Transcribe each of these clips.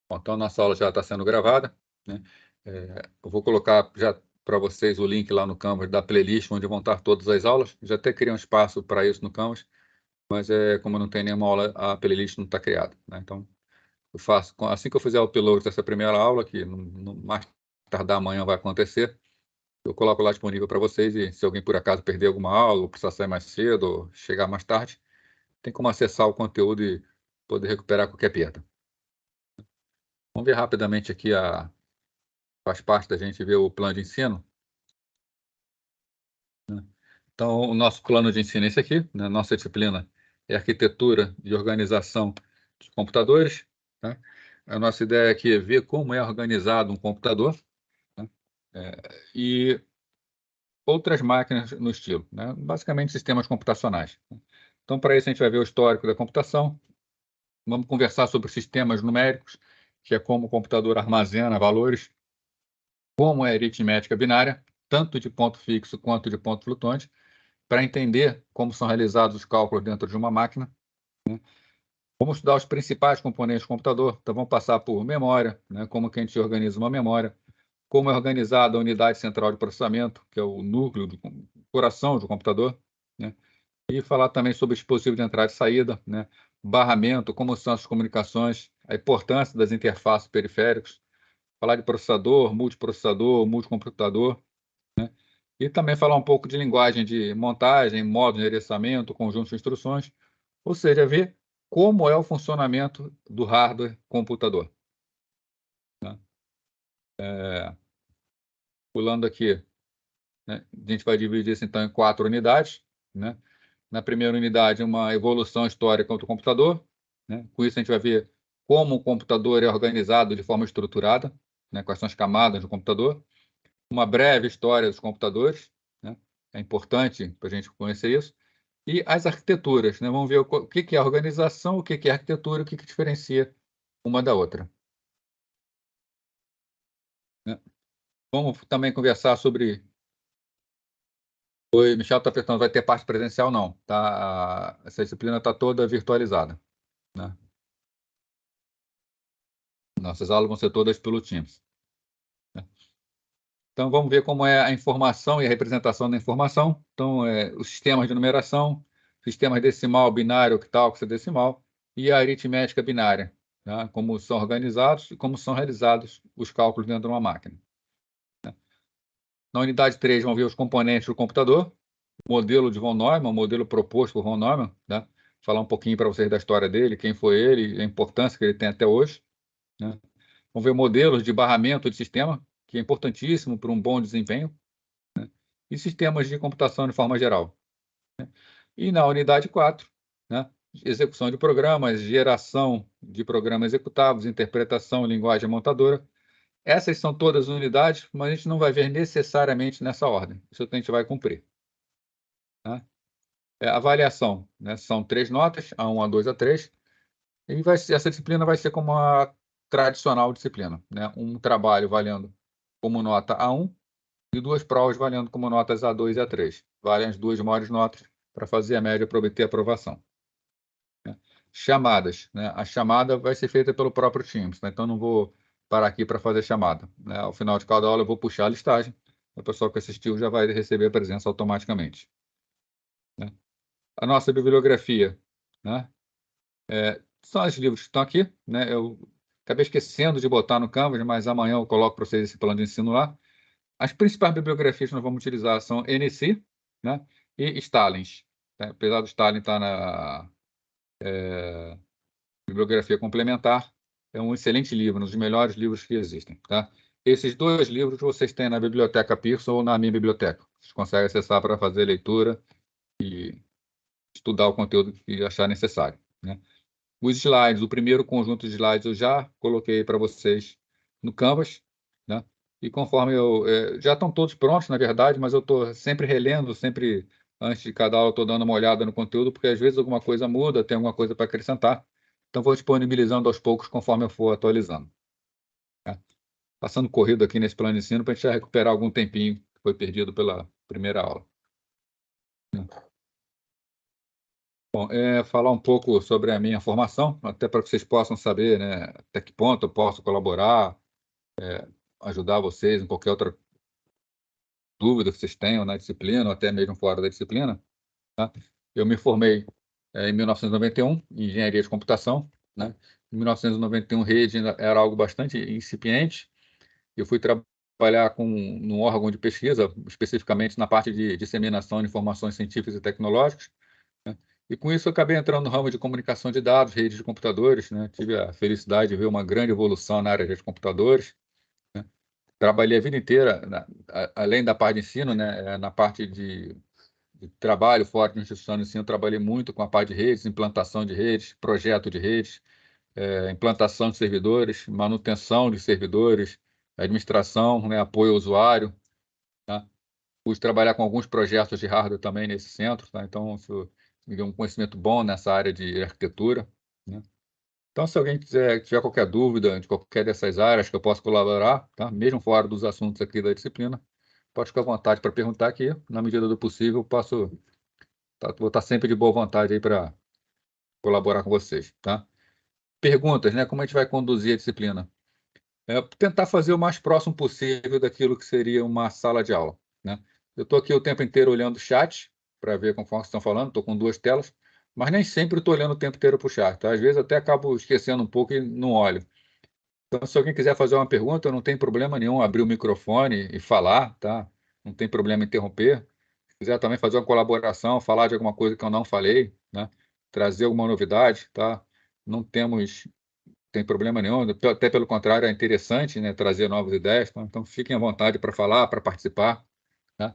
Bom, então, a nossa aula já está sendo gravada, né? Eu vou colocar já para vocês o link lá no Canvas da playlist, onde vão estar todas as aulas. Já até criei um espaço para isso no Canvas, mas como não tem nenhuma aula, a playlist não está criada, né? Então, eu faço, assim que eu fizer o upload dessa primeira aula, que mais tardar amanhã vai acontecer, eu coloco lá disponível para vocês, e se alguém por acaso perder alguma aula, ou precisar sair mais cedo, ou chegar mais tarde, tem como acessar o conteúdo e poder recuperar qualquer perda. Vamos ver rapidamente aqui faz parte da gente ver o plano de ensino, né? Então, o nosso plano de ensino é esse aqui, né? Nossa disciplina é Arquitetura e Organização de Computadores, tá? A nossa ideia aqui é ver como é organizado um computador, né? E outras máquinas no estilo, né? Basicamente, sistemas computacionais. Então, para isso, a gente vai ver o histórico da computação, vamos conversar sobre sistemas numéricos, que é como o computador armazena valores, como é a aritmética binária, tanto de ponto fixo quanto de ponto flutuante, para entender como são realizados os cálculos dentro de uma máquina, né? Vamos estudar os principais componentes do computador, então vamos passar por memória, né? Como que a gente organiza uma memória, como é organizada a unidade central de processamento, que é o núcleo, coração do computador, né? E falar também sobre dispositivo de entrada e saída, né? Barramento, como são as comunicações, a importância das interfaces periféricos, falar de processador, multicomputador, né? E também falar um pouco de linguagem de montagem, modo de endereçamento, conjunto de instruções, ou seja, ver como é o funcionamento do hardware computador, né? Pulando aqui, né, a gente vai dividir isso então em 4 unidades, né? Na primeira unidade, uma evolução histórica do computador, né? Com isso a gente vai ver como o computador é organizado de forma estruturada, né? Quais são as camadas do computador, uma breve história dos computadores, né? É importante para a gente conhecer isso. E as arquiteturas, né? Vamos ver o que é organização, o que é arquitetura, o que diferencia uma da outra, né? Vamos também conversar sobre... Oi, Michel está perguntando, vai ter parte presencial? Não, tá? Essa disciplina está toda virtualizada, né? Nossas aulas vão ser todas pelo Teams, né? Então, vamos ver como é a informação e a representação da informação. Então, os sistemas de numeração, sistemas decimal, binário, octal, hexadecimal, e a aritmética binária, tá? Como são organizados e como são realizados os cálculos dentro de uma máquina, né? Na unidade 3, vamos ver os componentes do computador, modelo de von Neumann, modelo proposto por von Neumann, né? Falar um pouquinho para vocês da história dele, quem foi ele, a importância que ele tem até hoje, né? Vamos ver modelos de barramento de sistema, que é importantíssimo para um bom desempenho, e sistemas de computação de forma geral, né? E na unidade 4, né, execução de programas, geração de programas executáveis, interpretação, linguagem montadora. Essas são todas as unidades, mas a gente não vai ver necessariamente nessa ordem. Isso a gente vai cumprir, né? Avaliação, né, são 3 notas, A1, A2, A3, e essa disciplina vai ser como a tradicional disciplina, né? Um trabalho valendo como nota A1, e 2 provas valendo como notas A2 e A3. Valem as 2 maiores notas para fazer a média para obter a aprovação, né? Chamadas, né? A chamada vai ser feita pelo próprio Teams, né? Então não vou parar aqui para fazer chamada, né? Ao final de cada aula eu vou puxar a listagem, o pessoal que assistiu já vai receber a presença automaticamente, né? A nossa bibliografia, né? São os livros que estão aqui, né? Eu acabei esquecendo de botar no Canvas, mas amanhã eu coloco para vocês esse plano de ensino lá. As principais bibliografias que nós vamos utilizar são NC, né, e Stalins, né? Apesar do Stalin estar na bibliografia complementar, é um excelente livro, um dos melhores livros que existem, tá? Esses 2 livros vocês têm na Biblioteca Pearson ou na minha biblioteca. Vocês conseguem acessar para fazer leitura e estudar o conteúdo que achar necessário, né? Os slides, o primeiro conjunto de slides eu já coloquei para vocês no Canvas, né? E conforme já estão todos prontos, na verdade, mas eu estou sempre relendo, sempre antes de cada aula eu estou dando uma olhada no conteúdo, porque às vezes alguma coisa muda, tem alguma coisa para acrescentar. Então, vou disponibilizando aos poucos conforme eu for atualizando, né? Passando corrido aqui nesse plano de ensino para a gente já recuperar algum tempinho que foi perdido pela primeira aula, né? Bom, falar um pouco sobre a minha formação, até para que vocês possam saber, né, até que ponto eu posso colaborar, ajudar vocês em qualquer outra dúvida que vocês tenham na disciplina, ou até mesmo fora da disciplina, tá? Eu me formei, em 1991 em engenharia de computação, né? Em 1991, rede ainda era algo bastante incipiente. Eu fui trabalhar num órgão de pesquisa, especificamente na parte de disseminação de informações científicas e tecnológicas, né? E com isso eu acabei entrando no ramo de comunicação de dados, redes de computadores, né? Tive a felicidade de ver uma grande evolução na área de computadores, né? Trabalhei a vida inteira, além da parte de ensino, né? Na parte de trabalho fora de instituição de ensino, trabalhei muito com a parte de redes, implantação de redes, projeto de redes, implantação de servidores, manutenção de servidores, administração, né? Apoio ao usuário, tá? Pude trabalhar com alguns projetos de hardware também nesse centro, tá? Então, isso me deu um conhecimento bom nessa área de arquitetura, né? Então, se alguém tiver qualquer dúvida de qualquer dessas áreas que eu possa colaborar, tá? Mesmo fora dos assuntos aqui da disciplina, pode ficar à vontade para perguntar aqui. Na medida do possível, vou estar sempre de boa vontade aí para colaborar com vocês, tá? Perguntas, né? Como a gente vai conduzir a disciplina? Tentar fazer o mais próximo possível daquilo que seria uma sala de aula, né? Eu estou aqui o tempo inteiro olhando o chat para ver conforme vocês estão falando, estou com duas telas, mas nem sempre estou olhando o tempo inteiro para o chat, tá? Às vezes até acabo esquecendo um pouco e não olho. Então, se alguém quiser fazer uma pergunta, não tem problema nenhum abrir o microfone e falar, tá? Não tem problema interromper. Se quiser também fazer uma colaboração, falar de alguma coisa que eu não falei, né? Trazer alguma novidade, tá? Não tem problema nenhum, até pelo contrário, é interessante, né, trazer novas ideias, tá? Então fiquem à vontade para falar, para participar, tá?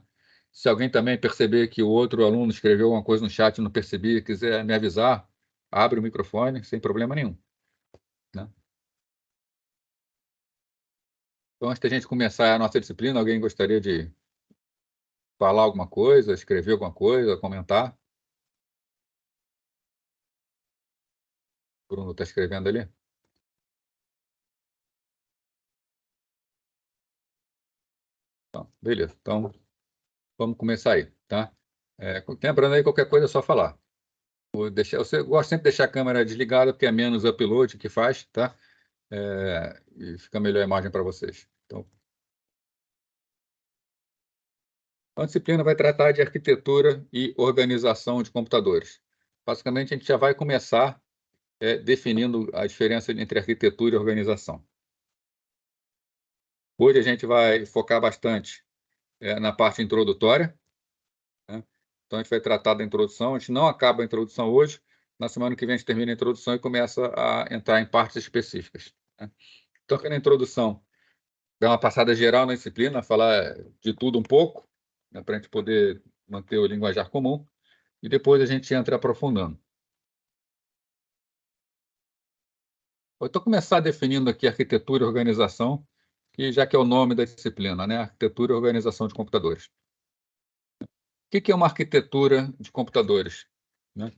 Se alguém também perceber que o outro aluno escreveu alguma coisa no chat e não percebi, quiser me avisar, abre o microfone, sem problema nenhum, né? Então, antes da gente começar a nossa disciplina, alguém gostaria de falar alguma coisa, escrever alguma coisa, comentar? O Bruno está escrevendo ali? Então, beleza. Então, vamos começar aí, tá? Lembrando aí, qualquer coisa é só falar. Eu gosto sempre de deixar a câmera desligada, porque é menos upload que faz, tá? E fica melhor a imagem para vocês. Então, a disciplina vai tratar de arquitetura e organização de computadores. Basicamente, a gente já vai começar definindo a diferença entre arquitetura e organização. Hoje a gente vai focar bastante na parte introdutória, né? Então, a gente vai tratar da introdução. A gente não acaba a introdução hoje. Na semana que vem, a gente termina a introdução e começa a entrar em partes específicas, né? Então, aqui na introdução, dar uma passada geral na disciplina, falar de tudo um pouco, né, para a gente poder manter o linguajar comum, e depois a gente entra aprofundando. Vou então começar definindo aqui arquitetura e organização, já que é o nome da disciplina, né? Arquitetura e organização de computadores. O que é uma arquitetura de computadores, né?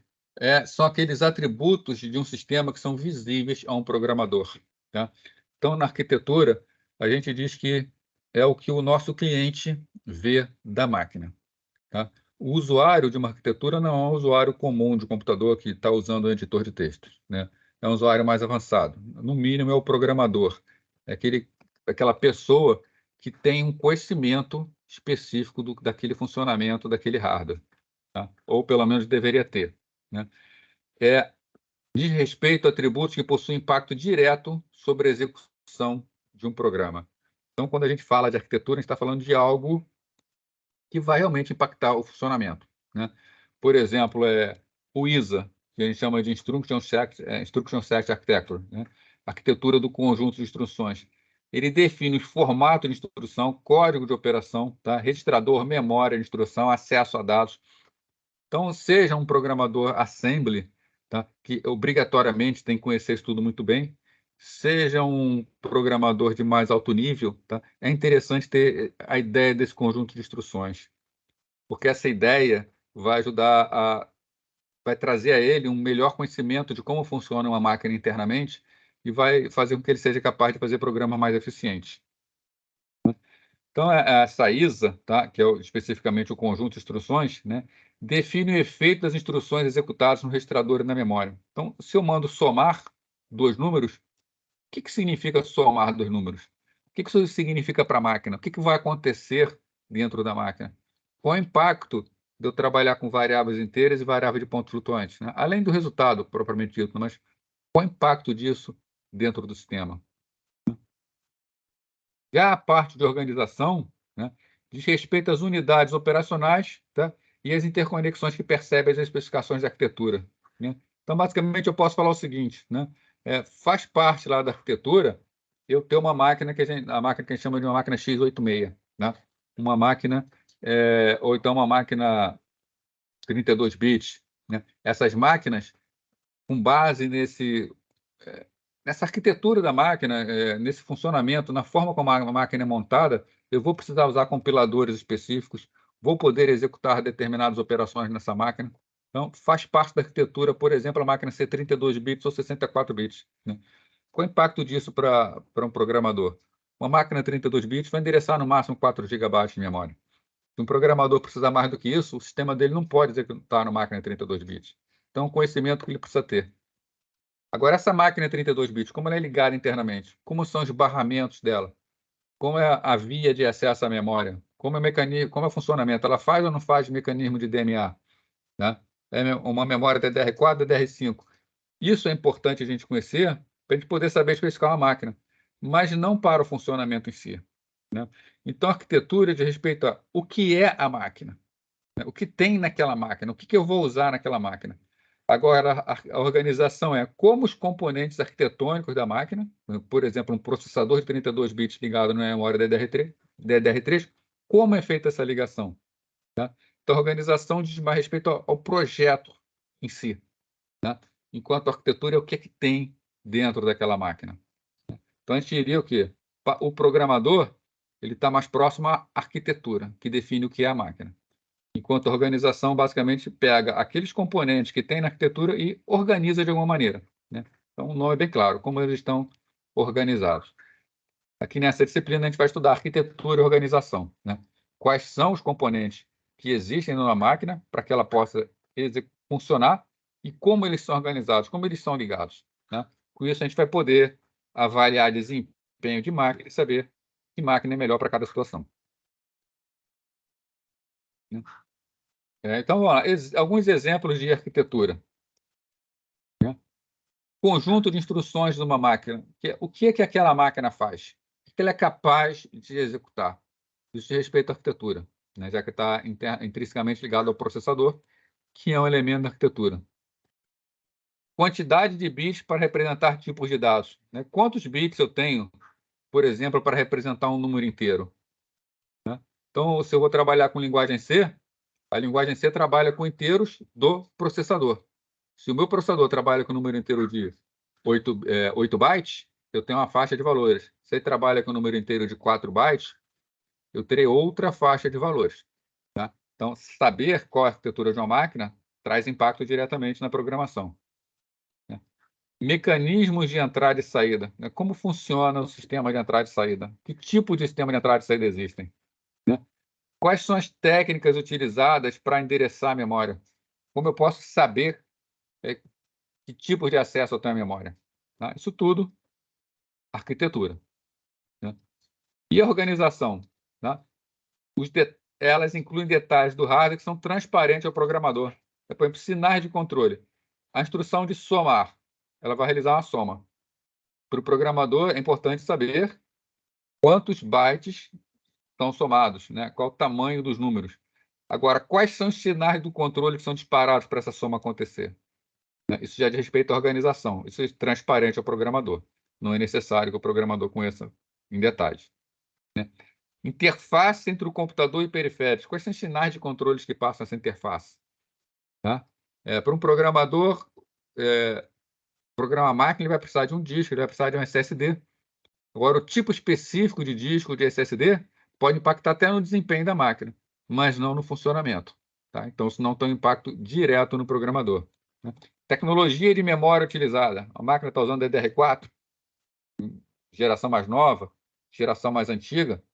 São aqueles atributos de um sistema que são visíveis a um programador, tá? Então, na arquitetura, a gente diz que é o que o nosso cliente vê da máquina, tá? O usuário de uma arquitetura não é um usuário comum de computador que está usando o editor de textos, né? É um usuário mais avançado. No mínimo, é o programador. É aquela pessoa que tem um conhecimento específico daquele funcionamento daquele hardware, tá? Ou pelo menos deveria ter, né? Diz respeito a atributos que possuem impacto direto sobre a execução de um programa. Então, quando a gente fala de arquitetura, a gente está falando de algo que vai realmente impactar o funcionamento, né? Por exemplo, o ISA, que a gente chama de Instruction Set Architecture, né? Arquitetura do conjunto de instruções. Ele define os formatos de instrução, código de operação, tá? Registrador, memória de instrução, acesso a dados. Então, seja um programador assembly, tá? Que obrigatoriamente tem que conhecer isso tudo muito bem, seja um programador de mais alto nível, tá? É interessante ter a ideia desse conjunto de instruções, porque essa ideia vai trazer a ele um melhor conhecimento de como funciona uma máquina internamente e vai fazer com que ele seja capaz de fazer programas mais eficientes. Então, essa ISA, tá? Que é especificamente o conjunto de instruções, né? define o efeito das instruções executadas no registrador e na memória. Então, se eu mando somar dois números, o que significa somar dois números? O que isso significa para a máquina? O que vai acontecer dentro da máquina? Qual é o impacto de eu trabalhar com variáveis inteiras e variáveis de pontos flutuantes, né? Além do resultado, propriamente dito, mas qual é o impacto disso dentro do sistema? Já a parte de organização, né, diz respeito às unidades operacionais, tá, e as interconexões que percebem as especificações de arquitetura, né? Então, basicamente, eu posso falar o seguinte, né, faz parte lá da arquitetura eu ter uma máquina a máquina que a gente chama de uma máquina x86, né? Uma máquina, ou então uma máquina 32 bits, né? Essas máquinas, com base nessa arquitetura da máquina, nesse funcionamento, na forma como a máquina é montada, eu vou precisar usar compiladores específicos, vou poder executar determinadas operações nessa máquina. Então, faz parte da arquitetura, por exemplo, a máquina ser 32 bits ou 64 bits, né? Qual o impacto disso para um programador? Uma máquina 32 bits vai endereçar no máximo 4 GB de memória. Se um programador precisar mais do que isso, o sistema dele não pode executar na máquina 32 bits. Então, é um conhecimento que ele precisa ter. Agora, essa máquina 32 bits, como ela é ligada internamente? Como são os barramentos dela? Como é a via de acesso à memória? Como é o mecanismo, como é o funcionamento? Ela faz ou não faz mecanismo de DMA? Né? É uma memória DDR4, DDR5. Isso é importante a gente conhecer para a gente poder saber especificar uma máquina, mas não para o funcionamento em si, né? Então, a arquitetura diz respeito a o que é a máquina, né? O que tem naquela máquina, o que eu vou usar naquela máquina. Agora, a organização é como os componentes arquitetônicos da máquina, por exemplo, um processador de 32 bits ligado na memória DDR3, como é feita essa ligação, tá? Então, a organização diz mais respeito ao projeto em si, né? Enquanto a arquitetura é o que tem dentro daquela máquina. Então, a gente diria o quê? O programador ele está mais próximo à arquitetura, que define o que é a máquina. Enquanto a organização basicamente pega aqueles componentes que tem na arquitetura e organiza de alguma maneira, né? Então, o nome é bem claro, como eles estão organizados. Aqui nessa disciplina, a gente vai estudar arquitetura e organização, né? Quais são os componentes que existem numa máquina para que ela possa funcionar e como eles são organizados, como eles são ligados, né? Com isso, a gente vai poder avaliar desempenho de máquina e saber que máquina é melhor para cada situação, né? Então, vamos lá, alguns exemplos de arquitetura, né? Conjunto de instruções de uma máquina. O que é que aquela máquina faz? O que ela é capaz de executar? Isso diz respeito à arquitetura, né? Já que está intrinsecamente ligado ao processador, que é um elemento da arquitetura. Quantidade de bits para representar tipos de dados, né? Quantos bits eu tenho, por exemplo, para representar um número inteiro, né? Então, se eu vou trabalhar com linguagem C, a linguagem C trabalha com inteiros do processador. Se o meu processador trabalha com o número inteiro de 8 bytes, eu tenho uma faixa de valores. Se ele trabalha com o número inteiro de 4 bytes, eu terei outra faixa de valores, tá? Então, saber qual é a arquitetura de uma máquina traz impacto diretamente na programação, né? Mecanismos de entrada e saída, né? Como funciona o sistema de entrada e saída? Que tipo de sistema de entrada e saída existem, né? Quais são as técnicas utilizadas para endereçar a memória? Como eu posso saber que tipo de acesso eu tenho à memória, tá? Isso tudo, arquitetura, né? E a organização, tá? Elas incluem detalhes do hardware que são transparentes ao programador. Por exemplo, sinais de controle. A instrução de somar, ela vai realizar uma soma. Para o programador, é importante saber quantos bytes estão somados, né? Qual o tamanho dos números. Agora, quais são os sinais do controle que são disparados para essa soma acontecer? Isso já diz respeito à organização. Isso é transparente ao programador. Não é necessário que o programador conheça em detalhes, né? Interface entre o computador e periféricos. Quais são os sinais de controles que passam essa interface, tá? Para um programador, programar máquina, ele vai precisar de um disco, ele vai precisar de um SSD. Agora, o tipo específico de disco de SSD pode impactar até no desempenho da máquina, mas não no funcionamento, tá? Então, isso não tem um impacto direto no programador, né? Tecnologia de memória utilizada. A máquina está usando DDR4, geração mais nova, geração mais antiga.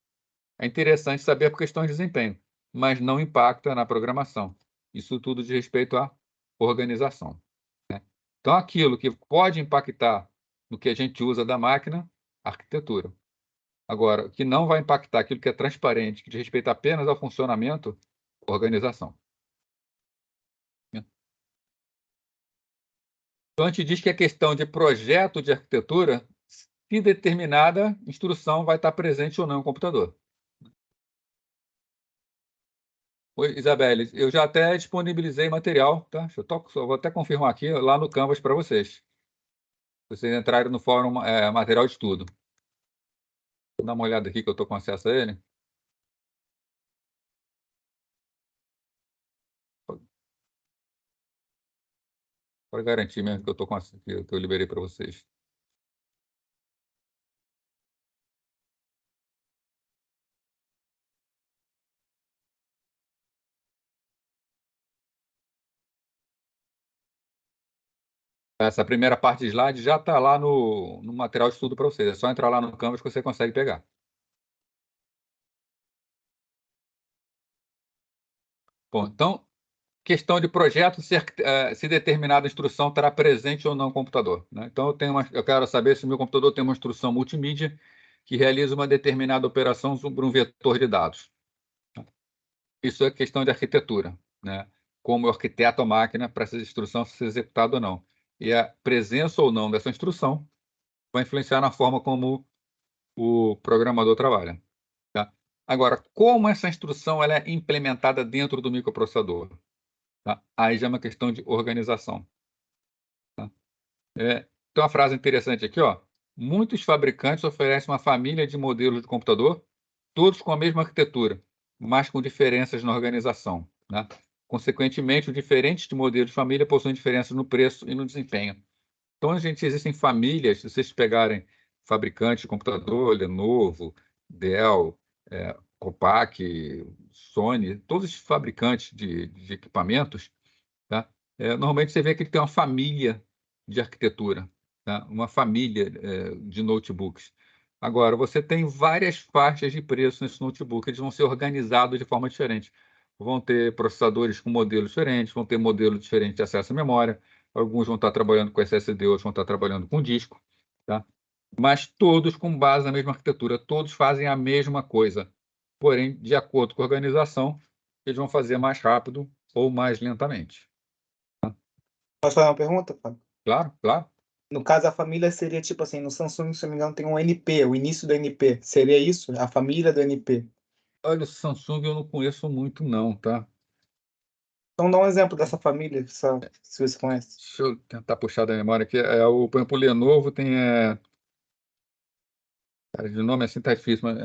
É interessante saber por questões de desempenho, mas não impacta na programação. Isso tudo diz respeito à organização, né? Então, aquilo que pode impactar no que a gente usa da máquina, arquitetura. Agora, o que não vai impactar, aquilo que é transparente, que diz respeito apenas ao funcionamento, organização. Então, a gente diz que a questão de projeto de arquitetura, se determinada instrução vai estar presente ou não no computador. Oi, Isabelle, eu já até disponibilizei material, tá? Só vou até confirmar aqui lá no Canvas para vocês. Vocês entrarem no fórum material de estudo. Vou dar uma olhada aqui que eu estou com acesso a ele. Para garantir mesmo que eu estou com acesso, que eu liberei para vocês. Essa primeira parte de slide já está lá no material de estudo para vocês. É só entrar lá no Canvas que você consegue pegar. Bom, então, questão de projeto, se determinada instrução estará presente ou não no computador, né? Então, eu quero saber se o meu computador tem uma instrução multimídia que realiza uma determinada operação sobre um vetor de dados. Isso é questão de arquitetura, né? Como eu arquiteto a máquina para essa instrução ser executada ou não. E a presença ou não dessa instrução vai influenciar na forma como o programador trabalha, tá? Agora, como essa instrução ela é implementada dentro do microprocessador? Tá? Aí já é uma questão de organização. Tá? Tem uma frase interessante aqui, ó. Muitos fabricantes oferecem uma família de modelos de computador, todos com a mesma arquitetura, mas com diferenças na organização, né? Consequentemente, os diferentes modelos de família possuem diferenças no preço e no desempenho. Então, existem famílias, se vocês pegarem fabricantes de computador, Lenovo, Dell, Compaq, Sony, todos os fabricantes de equipamentos, tá? Normalmente você vê que ele tem uma família de arquitetura, tá? Uma família de notebooks. Agora, você tem várias faixas de preço nesse notebook, eles vão ser organizados de forma diferente. Vão ter processadores com modelos diferentes, vão ter modelos diferentes de acesso à memória, alguns vão estar trabalhando com SSD, outros vão estar trabalhando com disco, tá? Mas todos com base na mesma arquitetura, todos fazem a mesma coisa. Porém, de acordo com a organização, eles vão fazer mais rápido ou mais lentamente. Posso fazer uma pergunta, Fábio? Claro, claro. No caso, a família seria tipo assim, no Samsung, se não me engano, tem um NP, o início do NP. Seria isso? A família do NP. Olha, o Samsung eu não conheço muito, não, tá? Então dá um exemplo dessa família, só, se você conhece. Deixa eu tentar puxar da memória aqui. Por exemplo, o Lenovo tem. Cara, de nome assim tá difícil, mas.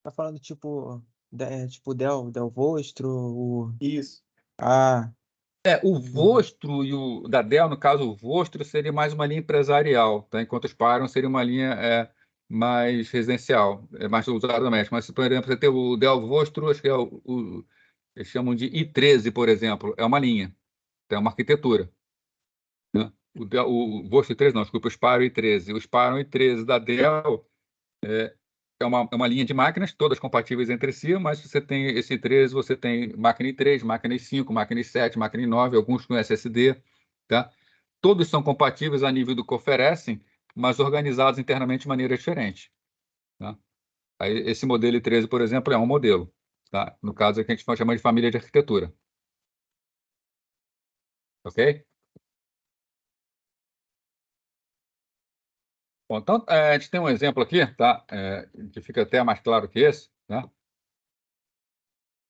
Tá falando tipo Del Vostro, Isso. O Vostro e o da Dell, no caso, o Vostro seria mais uma linha empresarial, tá? Enquanto os Parion seria uma linha mais residencial, mais usada doméstica. Mas, por exemplo, você tem o Dell Vostro, acho que eles chamam de i13, por exemplo, é uma linha, é uma arquitetura, né? O Vostro i13, não, desculpa, o Spyro i13. O Spyro i13 da Dell é uma linha de máquinas, todas compatíveis entre si, mas você tem esse i13, você tem máquina i3, máquina i5, máquina i7, máquina i9, alguns com SSD, tá? Todos são compatíveis a nível do que oferecem, mas organizados internamente de maneira diferente, tá? Aí, esse modelo i13, por exemplo, é um modelo, tá? No caso, é que a gente vai chamar de família de arquitetura. Ok? Bom, então, a gente tem um exemplo aqui, tá? Que fica até mais claro que esse, né?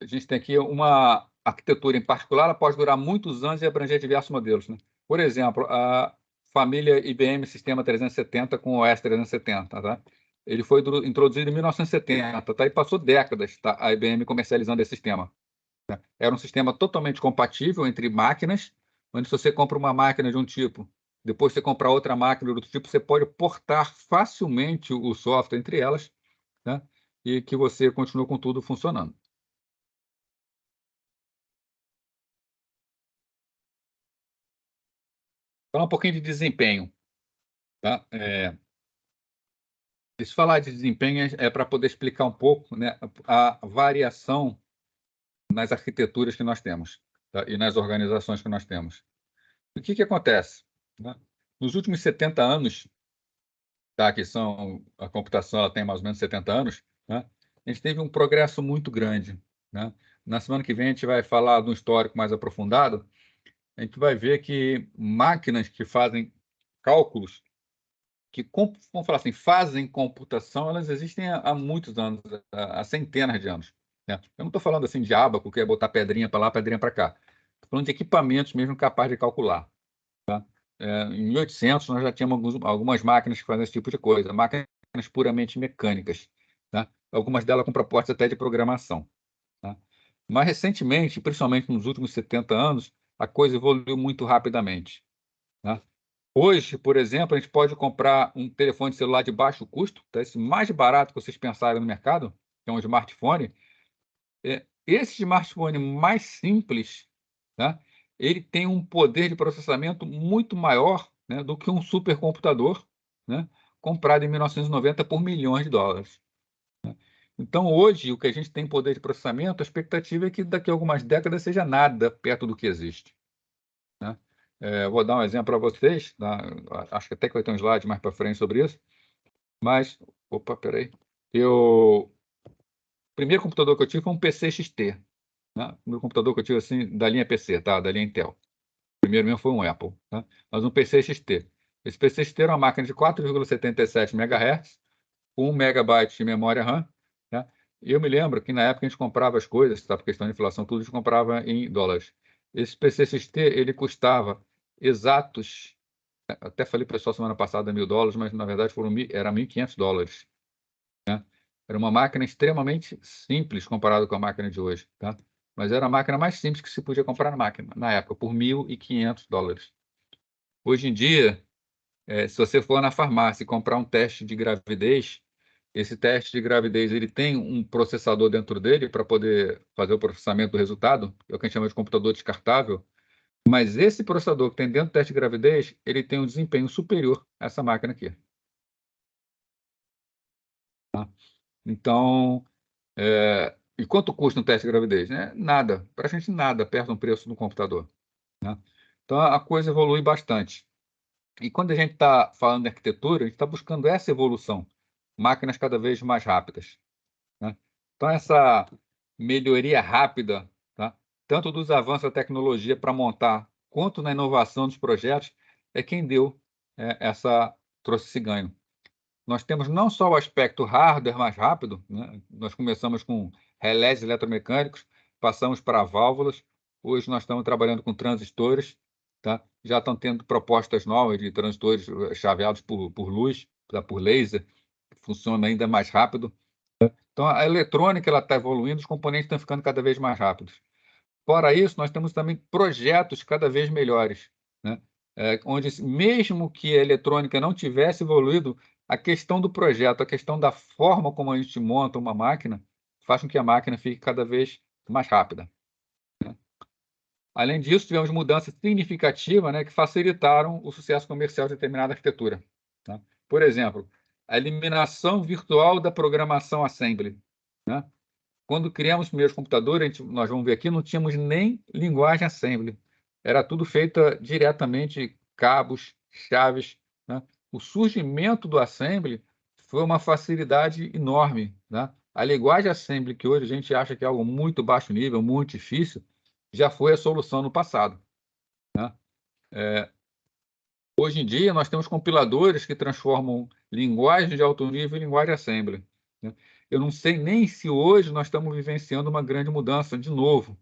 A gente tem aqui uma arquitetura em particular, ela pode durar muitos anos e abranger diversos modelos, né? Por exemplo, a família IBM Sistema 370 com o OS 370, tá? Ele foi introduzido em 1970, tá? E passou décadas, tá? A IBM comercializando esse sistema. Era um sistema totalmente compatível entre máquinas, onde se você compra uma máquina de um tipo, depois você comprar outra máquina de outro tipo, você pode portar facilmente o software entre elas, né? E que você continua com tudo funcionando. Falar um pouquinho de desempenho, tá? Se falar de desempenho é para poder explicar um pouco, né, a variação nas arquiteturas que nós temos, tá? E nas organizações que nós temos. O que acontece, né? Nos últimos 70 anos, tá, a computação ela tem mais ou menos 70 anos, né? A gente teve um progresso muito grande, né? Na semana que vem a gente vai falar de um histórico mais aprofundado. A gente vai ver que máquinas que fazem cálculos, vamos falar assim, fazem computação, elas existem há muitos anos, há centenas de anos, né? Eu não estou falando assim de ábaco, que é botar pedrinha para lá, pedrinha para cá. Estou falando de equipamentos mesmo capazes de calcular. Em 1800, nós já tínhamos algumas máquinas que fazem esse tipo de coisa, máquinas puramente mecânicas, tá? Algumas delas com propostas até de programação, tá? Mas, recentemente, principalmente nos últimos 70 anos, a coisa evoluiu muito rapidamente, tá? Hoje, por exemplo, a gente pode comprar um telefone celular de baixo custo, tá? Esse mais barato que vocês pensarem no mercado, que é um smartphone. Esse smartphone mais simples, tá? Ele tem um poder de processamento muito maior, né, do que um supercomputador, né, comprado em 1990 por milhões de dólares, né? Então, hoje, o que a gente tem em poder de processamento, a expectativa é que daqui a algumas décadas seja nada perto do que existe, né? Vou dar um exemplo para vocês, tá? Acho que até que vai ter um slide mais para frente sobre isso, mas, opa, peraí. O primeiro computador que eu tive foi um PC XT, né? O meu computador que eu tive assim, da linha PC, tá? Da linha Intel. O primeiro mesmo foi um Apple, tá? Mas um PC XT. Esse PC XT era uma máquina de 4,77 MHz, com 1 MB de memória RAM, né? E eu me lembro que na época a gente comprava as coisas, tá? Por questão de inflação, tudo a gente comprava em dólares. Esse PC XT, ele custava exatos, até falei para o pessoal semana passada $1.000, mas na verdade era $1.500, né? Era uma máquina extremamente simples comparado com a máquina de hoje, tá? Mas era a máquina mais simples que se podia comprar na época, por $1.500. Hoje em dia, se você for na farmácia e comprar um teste de gravidez, esse teste de gravidez ele tem um processador dentro dele para poder fazer o processamento do resultado, é o que a gente chama de computador descartável, mas esse processador que tem dentro do teste de gravidez, ele tem um desempenho superior a essa máquina aqui, tá? Então, e quanto custa um teste de gravidez, né? Nada, praticamente nada, perto do preço do computador, né? Então, a coisa evolui bastante. E quando a gente está falando de arquitetura, a gente está buscando essa evolução, máquinas cada vez mais rápidas, né? Então, essa melhoria rápida, tá? Tanto dos avanços da tecnologia para montar, quanto na inovação dos projetos, é quem trouxe esse ganho. Nós temos não só o aspecto hardware mais rápido, né? Nós começamos com relés eletromecânicos, passamos para válvulas, hoje nós estamos trabalhando com transistores, tá? Já estão tendo propostas novas de transistores chaveados por luz, por laser, que funciona ainda mais rápido. Então, a eletrônica está evoluindo, os componentes estão ficando cada vez mais rápidos. Fora isso, nós temos também projetos cada vez melhores, né? Onde, mesmo que a eletrônica não tivesse evoluído, a questão do projeto, a questão da forma como a gente monta uma máquina, faz com que a máquina fique cada vez mais rápida, né? Além disso, tivemos mudanças significativas, né, que facilitaram o sucesso comercial de determinada arquitetura, tá? Por exemplo, a eliminação virtual da programação assembly, né? Quando criamos os primeiros computadores, nós vamos ver aqui, não tínhamos nem linguagem assembly. Era tudo feito diretamente, cabos, chaves, né? O surgimento do assembly foi uma facilidade enorme, né? A linguagem assembly, que hoje a gente acha que é algo muito baixo nível, muito difícil, já foi a solução no passado, né? Hoje em dia, nós temos compiladores que transformam linguagem de alto nível em linguagem assembly, né? Eu não sei nem se hoje nós estamos vivenciando uma grande mudança de novo,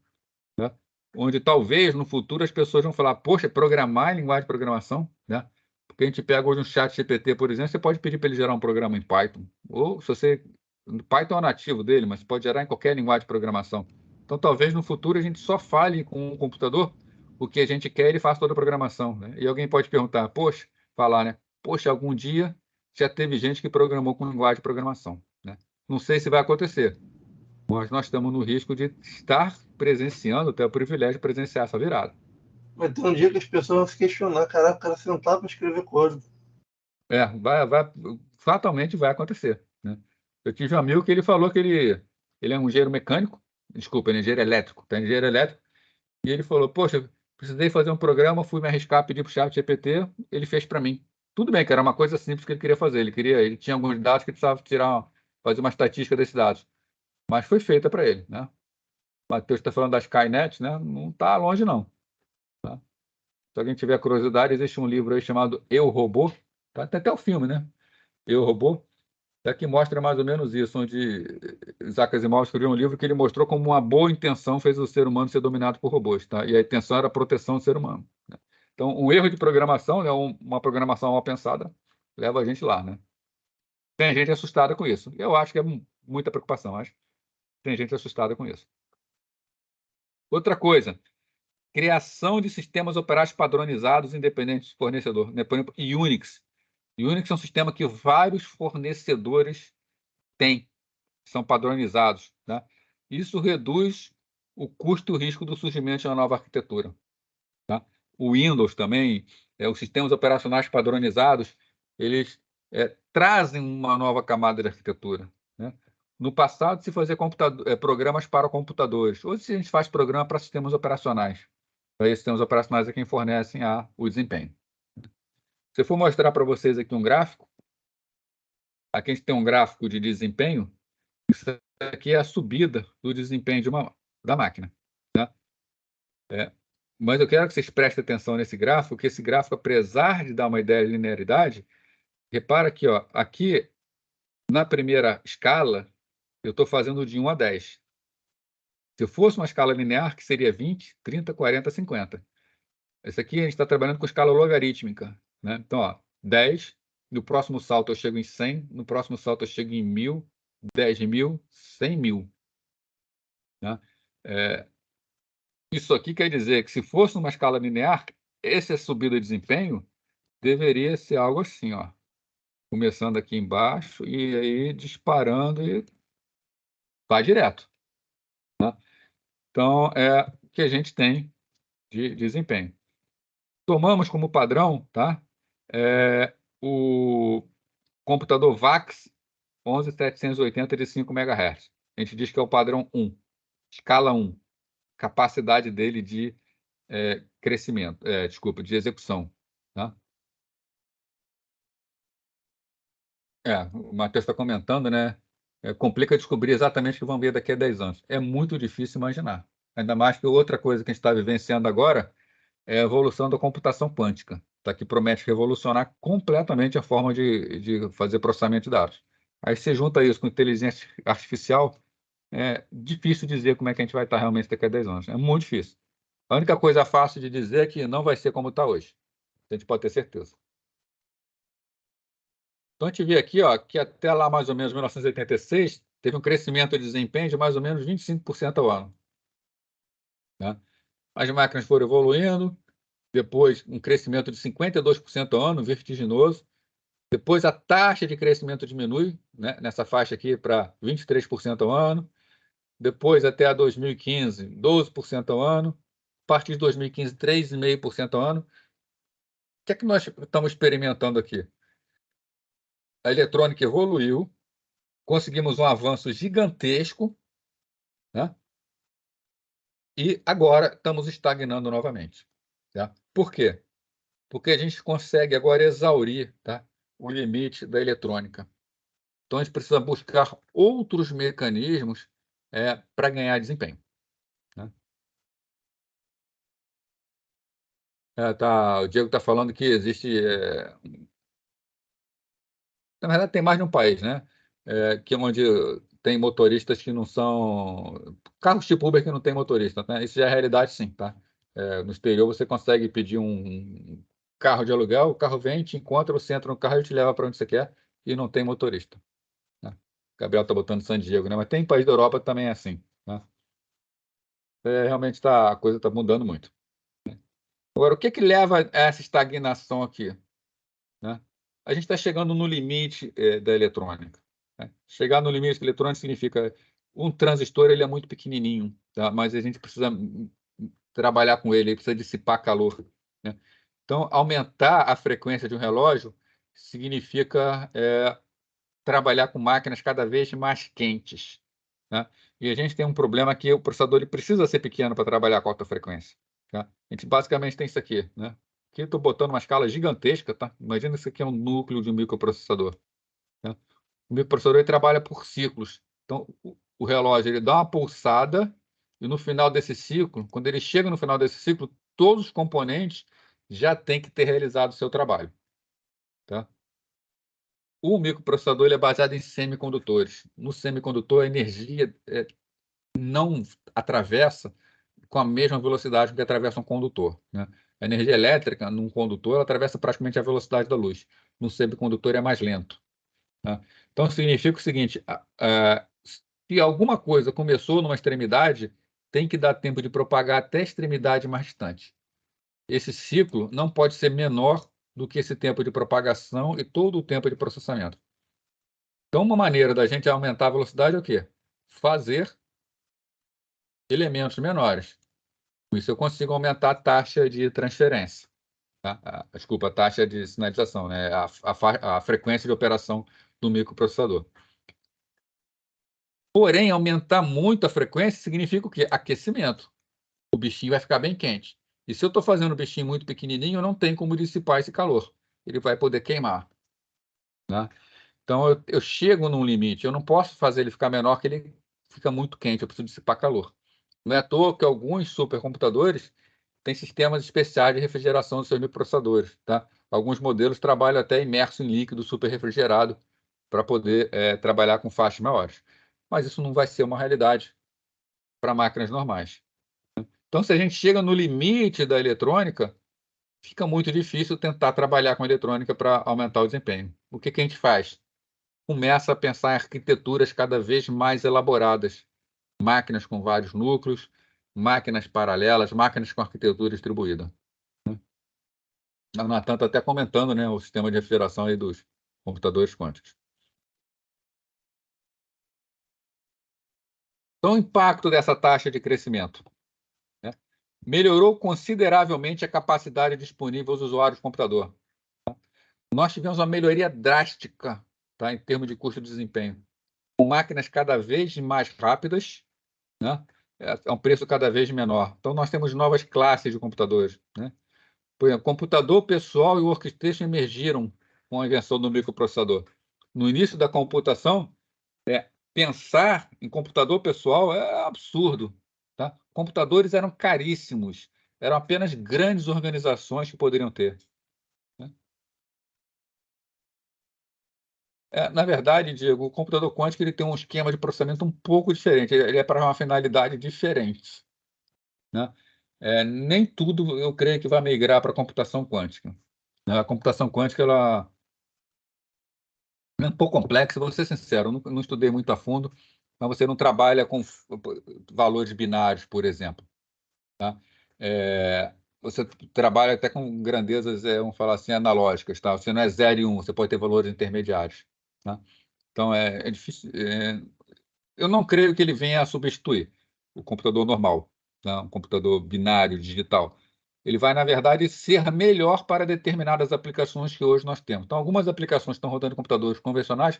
né? Onde talvez no futuro as pessoas vão falar, poxa, programar em linguagem de programação, né? Porque a gente pega hoje um chat GPT, por exemplo, você pode pedir para ele gerar um programa em Python, ou se você... Python é o nativo dele, mas pode gerar em qualquer linguagem de programação. Então, talvez no futuro a gente só fale com um computador o que a gente quer, ele faz toda a programação, né? E alguém pode perguntar, poxa, falar, né? Poxa, algum dia já teve gente que programou com linguagem de programação, né? Não sei se vai acontecer, mas nós estamos no risco de estar presenciando, ter o privilégio de presenciar essa virada. Vai ter um dia que as pessoas vão se questionar, caraca, o cara sentado para escrever código. Fatalmente vai acontecer, né? Eu tive um amigo que ele falou que ele é um engenheiro mecânico, Desculpa, engenheiro elétrico, tá? Engenheiro elétrico. E ele falou, poxa, precisei fazer um programa, fui me arriscar, pedi para o ChatGPT, ele fez para mim. Tudo bem, que era uma coisa simples que ele queria fazer. Ele tinha alguns dados que ele precisava fazer uma estatística desses dados. Mas foi feita para ele, né? O Matheus está falando da Skynet, né? Não está longe, não. Tá? Se alguém tiver curiosidade, existe um livro aí chamado Eu, Robô. Tá? Tem até o filme, né? Eu, Robô. Que mostra mais ou menos isso, onde Isaac Asimov escreveu um livro que ele mostrou como uma boa intenção fez o ser humano ser dominado por robôs, tá? E a intenção era a proteção do ser humano. Né? Então, um erro de programação, né, uma programação mal pensada, leva a gente lá, né? Tem gente assustada com isso. Eu acho que é muita preocupação, mas tem gente assustada com isso. Outra coisa, criação de sistemas operacionais padronizados independentes do fornecedor. Né? Por exemplo, Unix. Unix é um sistema que vários fornecedores têm, são padronizados. Né? Isso reduz o custo e o risco do surgimento de uma nova arquitetura. Tá? O Windows também, os sistemas operacionais padronizados, eles trazem uma nova camada de arquitetura. Né? No passado, se fazia programas para computadores. Hoje, a gente faz programa para sistemas operacionais. Para esses sistemas operacionais é quem fornecem o desempenho. Se eu for mostrar para vocês aqui um gráfico, aqui a gente tem um gráfico de desempenho. Isso aqui é a subida do desempenho da máquina. Né? Mas eu quero que vocês prestem atenção nesse gráfico, que esse gráfico, apesar de dar uma ideia de linearidade, repara aqui, ó, aqui na primeira escala, eu estou fazendo de 1 a 10. Se fosse uma escala linear, que seria 20, 30, 40, 50. Esse aqui a gente está trabalhando com escala logarítmica. Né? Então, ó, 10, no próximo salto eu chego em 100, no próximo salto eu chego em 1000, 10.000, 100.000. Né? Isso aqui quer dizer que, se fosse uma escala linear, essa subida de desempenho deveria ser algo assim, ó, começando aqui embaixo e aí disparando e vai direto. Tá? Então, é o que a gente tem de desempenho. Tomamos como padrão, tá? O computador VAX 11780 de 5 MHz. A gente diz que é o padrão 1, escala 1, capacidade dele de crescimento, de execução. Tá? O Matheus está comentando, né? Complica descobrir exatamente o que vão ver daqui a 10 anos. É muito difícil imaginar. Ainda mais que outra coisa que a gente está vivenciando agora é a evolução da computação quântica, tá? Que promete revolucionar completamente a forma de fazer processamento de dados. Aí você junta isso com inteligência artificial, é difícil dizer como é que a gente vai estar realmente daqui a 10 anos. É muito difícil. A única coisa fácil de dizer é que não vai ser como está hoje. A gente pode ter certeza. Então, a gente vê aqui, ó, que até lá mais ou menos 1986, teve um crescimento de desempenho de mais ou menos 25% ao ano. Né? As máquinas foram evoluindo, depois um crescimento de 52% ao ano, vertiginoso. Depois a taxa de crescimento diminui, né, nessa faixa aqui para 23% ao ano. Depois, até a 2015, 12% ao ano. A partir de 2015, 3,5% ao ano. O que é que nós estamos experimentando aqui? A eletrônica evoluiu, conseguimos um avanço gigantesco, né? E agora estamos estagnando novamente. Tá? Por quê? Porque a gente consegue agora exaurir, tá, o limite da eletrônica. Então, a gente precisa buscar outros mecanismos para ganhar desempenho. Né? O Diego está falando que existe... na verdade, tem mais de um país, né? Que é onde tem motoristas que não são... Carros tipo Uber que não tem motorista. Né? Isso já é realidade, sim. Tá? No exterior, você consegue pedir um carro de aluguel, o carro vem, te encontra, você entra no carro e te leva para onde você quer e não tem motorista. Né? O Gabriel está botando San Diego, né? Mas tem país da Europa que também é assim. Né? Realmente a coisa está mudando muito. Agora, o que leva a essa estagnação aqui? Né? A gente está chegando no limite da eletrônica. Né? Chegar no limite da eletrônica significa um transistor, ele é muito pequenininho, tá? Mas a gente precisa trabalhar com ele precisa dissipar calor. Né? Então, aumentar a frequência de um relógio significa trabalhar com máquinas cada vez mais quentes. Né? E a gente tem um problema que o processador ele precisa ser pequeno para trabalhar com alta frequência. Tá? A gente basicamente tem isso aqui. Né? Aqui eu estou botando uma escala gigantesca. Tá? Imagina isso aqui é um núcleo de um microprocessador. Tá? O microprocessador ele trabalha por ciclos. Então, o relógio ele dá uma pulsada e no final desse ciclo, quando ele chega no final desse ciclo, todos os componentes já têm que ter realizado o seu trabalho. Tá? O microprocessador ele é baseado em semicondutores. No semicondutor, a energia não atravessa com a mesma velocidade que atravessa um condutor. Né? A energia elétrica, num condutor, ela atravessa praticamente a velocidade da luz. No semicondutor, é mais lento. Né? Então, significa o seguinte, se alguma coisa começou numa extremidade, tem que dar tempo de propagar até a extremidade mais distante. Esse ciclo não pode ser menor do que esse tempo de propagação e todo o tempo de processamento. Então, uma maneira da gente aumentar a velocidade é o quê? Fazer elementos menores. Com isso, eu consigo aumentar a taxa de transferência. Tá? Desculpa, a taxa de sinalização, né? A frequência de operação do microprocessador. Porém, aumentar muito a frequência significa o quê? Aquecimento. O bichinho vai ficar bem quente. E se eu estou fazendo o bichinho muito pequenininho, eu não tenho como dissipar esse calor. Ele vai poder queimar. Né? Então, eu chego num limite. Eu não posso fazer ele ficar menor, que ele fica muito quente. Eu preciso dissipar calor. Não é à toa que alguns supercomputadores têm sistemas especiais de refrigeração dos seus microprocessadores. Tá? Alguns modelos trabalham até imerso em líquido superrefrigerado para poder trabalhar com faixas maiores. Mas isso não vai ser uma realidade para máquinas normais. Então, se a gente chega no limite da eletrônica, fica muito difícil tentar trabalhar com eletrônica para aumentar o desempenho. O que a gente faz? Começa a pensar em arquiteturas cada vez mais elaboradas. Máquinas com vários núcleos, máquinas paralelas, máquinas com arquitetura distribuída. A Natan está até comentando, né, o sistema de refrigeração aí dos computadores quânticos. Então, o impacto dessa taxa de crescimento, né? Melhorou consideravelmente a capacidade disponível aos usuários do computador. Nós tivemos uma melhoria drástica, tá, em termos de custo de desempenho, com máquinas cada vez mais rápidas, né, a um preço cada vez menor. Então, nós temos novas classes de computadores. Né? Por exemplo, computador pessoal e workstation emergiram com a invenção do microprocessador. No início da computação, pensar em computador pessoal é absurdo. Tá? Computadores eram caríssimos, eram apenas grandes organizações que poderiam ter. Né? Na verdade, Diego, o computador quântico ele tem um esquema de processamento um pouco diferente, ele é para uma finalidade diferente. Né? Nem tudo eu creio que vai migrar para a computação quântica. A computação quântica ela é um pouco complexa, vou ser sincero, eu não estudei muito a fundo, mas você não trabalha com valores binários, por exemplo. Tá? Você trabalha até com grandezas, vamos falar assim, analógicas. Tá? Você não é 0 e 1, você pode ter valores intermediários. Tá? Então, é difícil. Eu não creio que ele venha a substituir o computador normal, tá? Um computador binário, digital. Ele vai, na verdade, ser melhor para determinadas aplicações que hoje nós temos. Então, algumas aplicações que estão rodando em computadores convencionais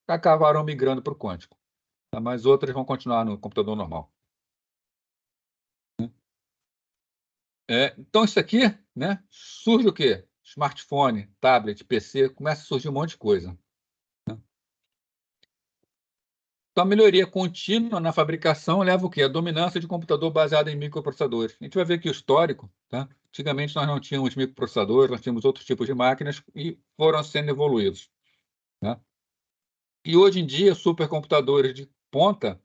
acabaram migrando para o quântico, tá? Mas outras vão continuar no computador normal. Então, isso aqui, né, surge o quê? Smartphone, tablet, PC, começa a surgir um monte de coisa. Então, a melhoria contínua na fabricação leva o quê? A dominância de computador baseado em microprocessadores. A gente vai ver aqui o histórico. Tá? Antigamente, nós não tínhamos microprocessadores, nós tínhamos outros tipos de máquinas e foram sendo evoluídos. Tá? E hoje em dia, supercomputadores de ponta,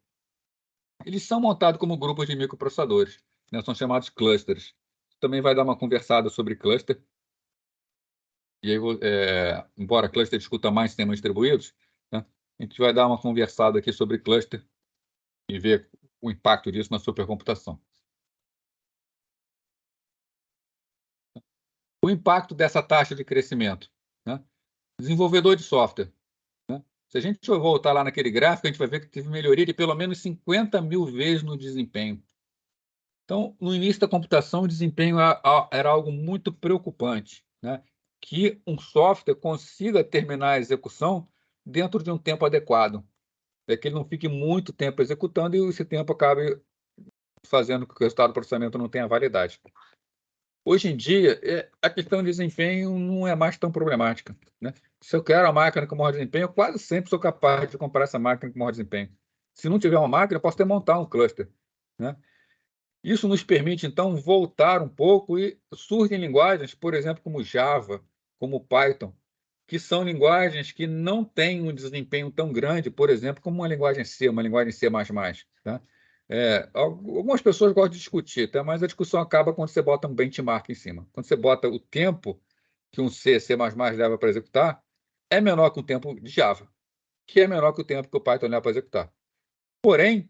eles são montados como grupos de microprocessadores. Né? São chamados clusters. Também vai dar uma conversada sobre cluster. E aí, embora cluster discuta mais sistemas distribuídos, né? A gente vai dar uma conversada aqui sobre cluster e ver o impacto disso na supercomputação. O impacto dessa taxa de crescimento. Né? Desenvolvedor de software. Né? Se a gente voltar lá naquele gráfico, a gente vai ver que teve melhoria de pelo menos 50 mil vezes no desempenho. Então, no início da computação, o desempenho era algo muito preocupante. Né? Que um software consiga terminar a execução dentro de um tempo adequado. é que ele não fique muito tempo executando e esse tempo acabe fazendo com que o resultado do processamento não tenha validade. Hoje em dia, a questão de desempenho não é mais tão problemática, né? Se eu quero uma máquina com maior desempenho, eu quase sempre sou capaz de comprar essa máquina com maior desempenho. Se não tiver uma máquina, eu posso até montar um cluster, né? Isso nos permite, então, voltar um pouco e surgem linguagens, por exemplo, como Java, como Python, que são linguagens que não têm um desempenho tão grande, por exemplo, como uma linguagem C, uma linguagem C++, tá? Algumas pessoas gostam de discutir, tá? Mas a discussão acaba quando você bota um benchmark em cima. Quando você bota o tempo que um C++ leva para executar, é menor que o tempo de Java, que é menor que o tempo que o Python leva para executar. Porém,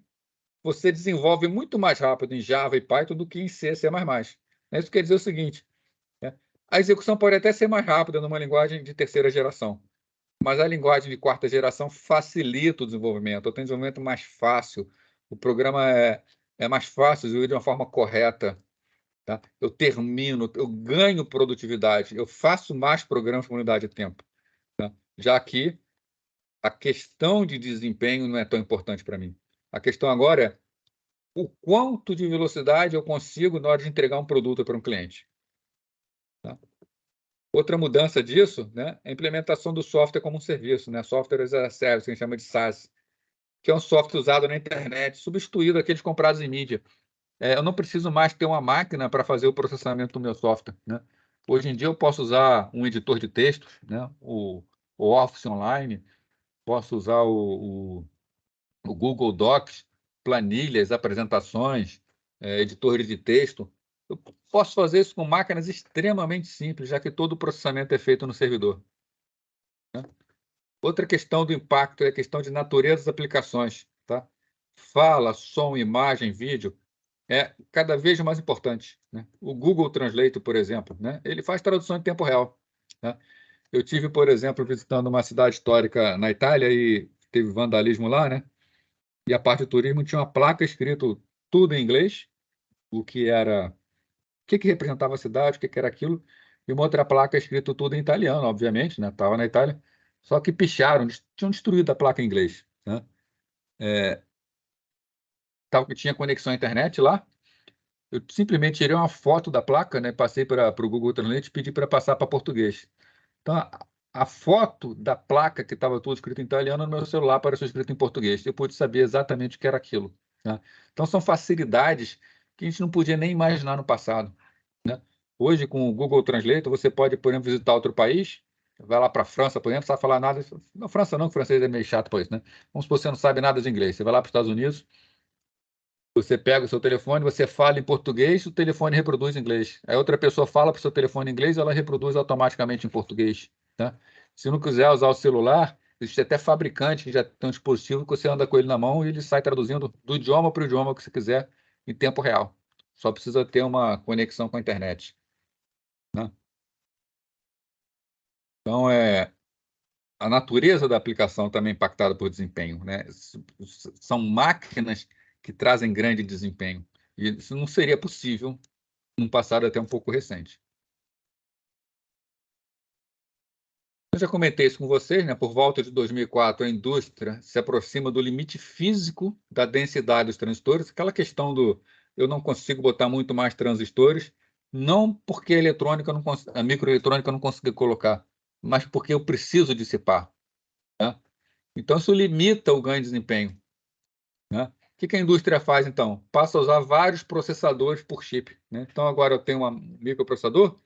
você desenvolve muito mais rápido em Java e Python do que em C, C++. Isso quer dizer o seguinte, né? A execução pode até ser mais rápida numa linguagem de terceira geração, mas a linguagem de quarta geração facilita o desenvolvimento, eu tenho desenvolvimento mais fácil, o programa é mais fácil de uma forma correta, tá? Eu termino, eu ganho produtividade, eu faço mais programas com unidade de tempo, tá? Já que a questão de desempenho não é tão importante para mim. A questão agora é o quanto de velocidade eu consigo na hora de entregar um produto para um cliente. Tá? Outra mudança disso, né, é a implementação do software como um serviço, né, Software as a Service, que a gente chama de SaaS, que é um software usado na internet, substituído aqueles comprados em mídia. Eu não preciso mais ter uma máquina para fazer o processamento do meu software, né? Hoje em dia eu posso usar um editor de texto, né, o Office Online, posso usar o Google Docs, planilhas, apresentações, editores de texto. Eu posso fazer isso com máquinas extremamente simples, já que todo o processamento é feito no servidor, né? Outra questão do impacto é a questão de natureza das aplicações, tá? Fala, som, imagem, vídeo é cada vez mais importante, né? O Google Translate, por exemplo, né? Ele faz tradução em tempo real, né? Eu tive, por exemplo, visitando uma cidade histórica na Itália e teve vandalismo lá, né? E a parte do turismo tinha uma placa escrito tudo em inglês, o que representava a cidade, o que era aquilo, e uma outra placa escrito tudo em italiano, obviamente, né? Estava na Itália, só que picharam, tinham destruído a placa em inglês, né? Tinha conexão à internet lá, eu simplesmente tirei uma foto da placa, né? Passei para o Google Translate e pedi para passar para português. Então, a foto da placa que estava tudo escrito em italiano no meu celular apareceu escrito em português. Eu pude saber exatamente o que era aquilo, né? Então, são facilidades que a gente não podia nem imaginar no passado, né? Hoje, com o Google Translate, você pode, por exemplo, visitar outro país, vai lá para a França, por exemplo, não sabe falar nada. Na França não, que o francês é meio chato para isso, né? Vamos supor que você não sabe nada de inglês. Você vai lá para os Estados Unidos, você pega o seu telefone, você fala em português, o telefone reproduz em inglês. Aí outra pessoa fala para o seu telefone em inglês, ela reproduz automaticamente em português, tá? Se não quiser usar o celular, existe até fabricante que já tem um dispositivo que você anda com ele na mão e ele sai traduzindo do idioma para o idioma que você quiser em tempo real. Só precisa ter uma conexão com a internet, né? Então, a natureza da aplicação também é impactada por desempenho, né? São máquinas que trazem grande desempenho. E isso não seria possível num passado até um pouco recente. Eu já comentei isso com vocês, né? Por volta de 2004, a indústria se aproxima do limite físico da densidade dos transistores, aquela questão do eu não consigo botar muito mais transistores, não porque a microeletrônica não consigo colocar, mas porque eu preciso dissipar, né? Então, isso limita o ganho de desempenho, né? O que a indústria faz, então? Passa a usar vários processadores por chip, né? Então, agora eu tenho um microprocessador,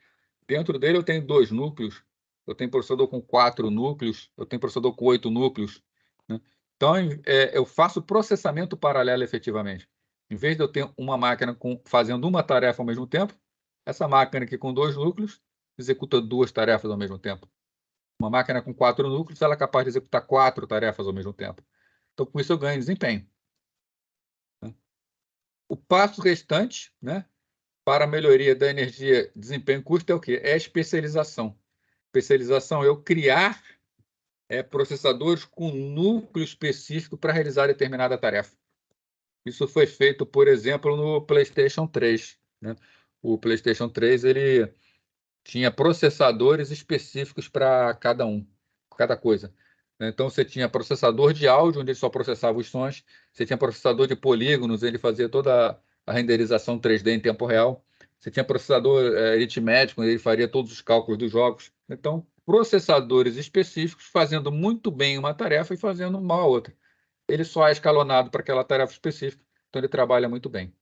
dentro dele eu tenho 2 núcleos, eu tenho processador com 4 núcleos, eu tenho processador com 8 núcleos, né? Então, eu faço processamento paralelo efetivamente. Em vez de eu ter uma máquina fazendo uma tarefa ao mesmo tempo, essa máquina aqui com 2 núcleos executa 2 tarefas ao mesmo tempo. Uma máquina com 4 núcleos, ela é capaz de executar 4 tarefas ao mesmo tempo. Então, com isso, eu ganho desempenho, né? O passo restante, né, para a melhoria da energia, desempenho e custo é o quê? É a especialização. Especialização é eu criar processadores com núcleo específico para realizar determinada tarefa. Isso foi feito, por exemplo, no PlayStation 3, né? O PlayStation 3 ele tinha processadores específicos para cada coisa. né? Então, você tinha processador de áudio, onde ele só processava os sons. Você tinha processador de polígonos, ele fazia toda a renderização 3D em tempo real. Você tinha processador aritmético, ele faria todos os cálculos dos jogos. Então, processadores específicos fazendo muito bem uma tarefa e fazendo mal a outra. Ele só é escalonado para aquela tarefa específica, então ele trabalha muito bem.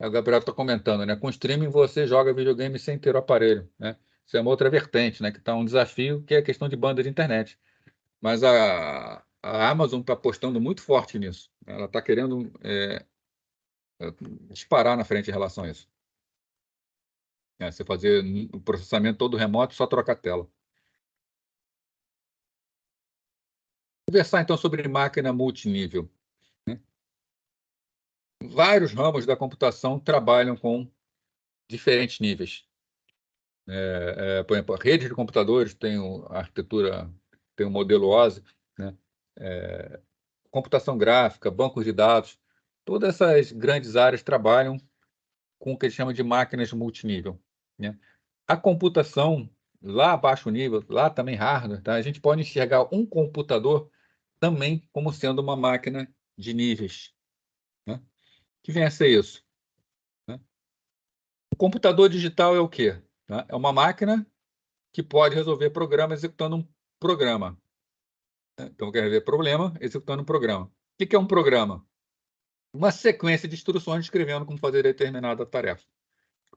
O Gabriel está comentando, né? Com streaming você joga videogame sem ter o aparelho, né? Isso é uma outra vertente, né? Que está um desafio, que é a questão de banda de internet. Mas a Amazon está apostando muito forte nisso. Ela está querendo disparar na frente em relação a isso. Você fazer o processamento todo remoto, só trocar a tela. Conversar então sobre máquina multinível. Vários ramos da computação trabalham com diferentes níveis. Por exemplo, a rede de computadores tem a arquitetura, tem o modelo OSI, né? Computação gráfica, bancos de dados, todas essas grandes áreas trabalham com o que a gente chama de máquinas multinível, né? A computação, lá a baixo nível, lá também hardware, tá? A gente pode enxergar um computador também como sendo uma máquina de níveis, né? Que vem a ser isso, né? O computador digital é o quê? Né? É uma máquina que pode resolver problema executando um programa. Então, quer ver problema executando um programa. O que é um programa? Uma sequência de instruções descrevendo como fazer determinada tarefa.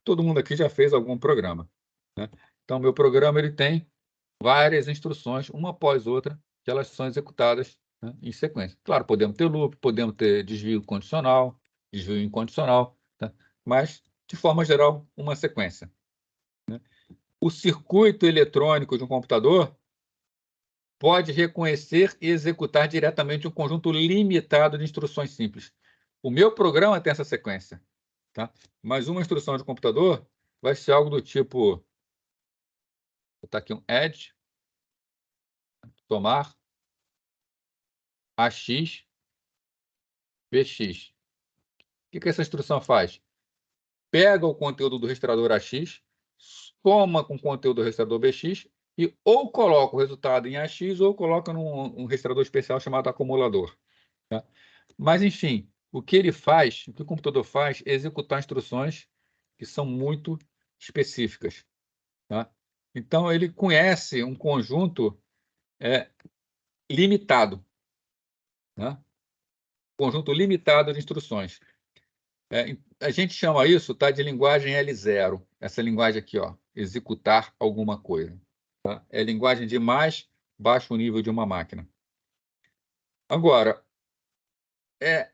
Todo mundo aqui já fez algum programa, né? Então, meu programa ele tem várias instruções, uma após outra, que elas são executadas, né, em sequência. Claro, podemos ter loop, podemos ter desvio condicional, desvio incondicional, tá? Mas, de forma geral, uma sequência, né? O circuito eletrônico de um computador pode reconhecer e executar diretamente um conjunto limitado de instruções simples. O meu programa tem essa sequência, tá? Mas uma instrução de computador vai ser algo do tipo, vou botar aqui um add, tomar, AX, BX. O que essa instrução faz? Pega o conteúdo do registrador AX, soma com o conteúdo do registrador BX e ou coloca o resultado em AX ou coloca num registrador especial chamado acumulador, tá? Mas, enfim, o que ele faz, o que o computador faz é executar instruções que são muito específicas, tá? Então, ele conhece um conjunto limitado, né? Conjunto limitado de instruções. A gente chama isso, tá, de linguagem L0. Essa linguagem aqui, ó, executar alguma coisa, tá? É a linguagem de mais baixo nível de uma máquina. Agora, é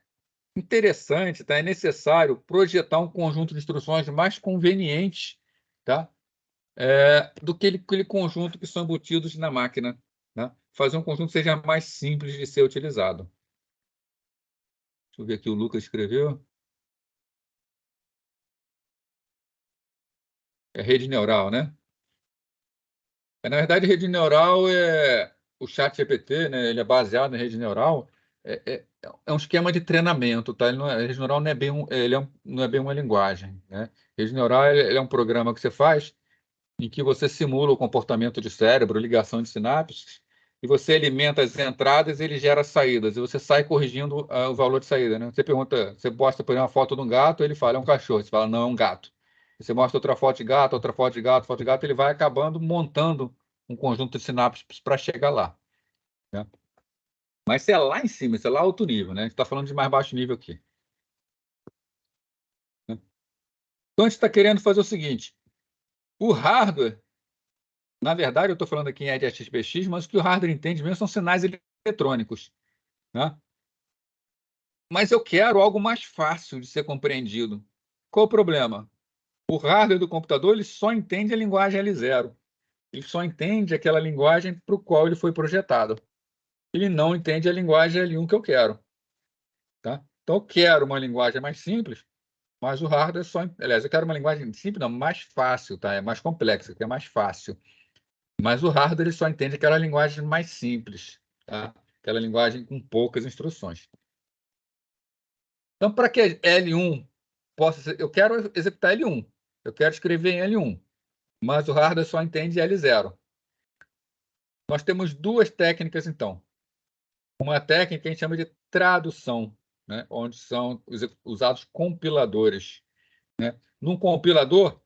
interessante, tá? É necessário projetar um conjunto de instruções mais convenientes, tá? Do que aquele conjunto que são embutidos na máquina, né? Fazer um conjunto que seja mais simples de ser utilizado. Deixa eu ver aqui, o Lucas escreveu. É rede neural, né? Na verdade, rede neural o ChatGPT, né? Ele é baseado em rede neural. É um esquema de treinamento, tá? A rede neural não é bem não é bem uma linguagem, né? Rede neural ele é um programa que você faz em que você simula o comportamento de cérebro, ligação de sinapses, e você alimenta as entradas e ele gera saídas, e você sai corrigindo o valor de saída, né? Você pergunta, você mostra, por exemplo, uma foto de um gato, ele fala, é um cachorro. Você fala, não, é um gato. Você mostra outra foto de gato, outra foto de gato, foto de gato, ele vai acabando montando um conjunto de sinapses para chegar lá, né? Mas isso é lá em cima, isso é lá alto nível, né? A gente está falando de mais baixo nível aqui, né? Então, a gente está querendo fazer o seguinte, o hardware, na verdade, eu estou falando aqui em EDXBX, mas o que o hardware entende mesmo são sinais eletrônicos, né? Mas eu quero algo mais fácil de ser compreendido. Qual o problema? O hardware do computador ele só entende a linguagem L0. Ele só entende aquela linguagem para o qual ele foi projetado. Ele não entende a linguagem L1 que eu quero, tá? Então, eu quero uma linguagem mais simples, mas o hardware só... Aliás, eu quero uma linguagem simples, não, mais fácil, tá? É mais complexa, que é mais fácil. Mas o hardware ele só entende aquela linguagem mais simples, tá? Aquela linguagem com poucas instruções. Então, para que L1 possa... Eu quero executar L1. Eu quero escrever em L1. Mas o hardware só entende L0. Nós temos duas técnicas, então. Uma técnica que a gente chama de tradução, né? Onde são usados compiladores, né? Num compilador,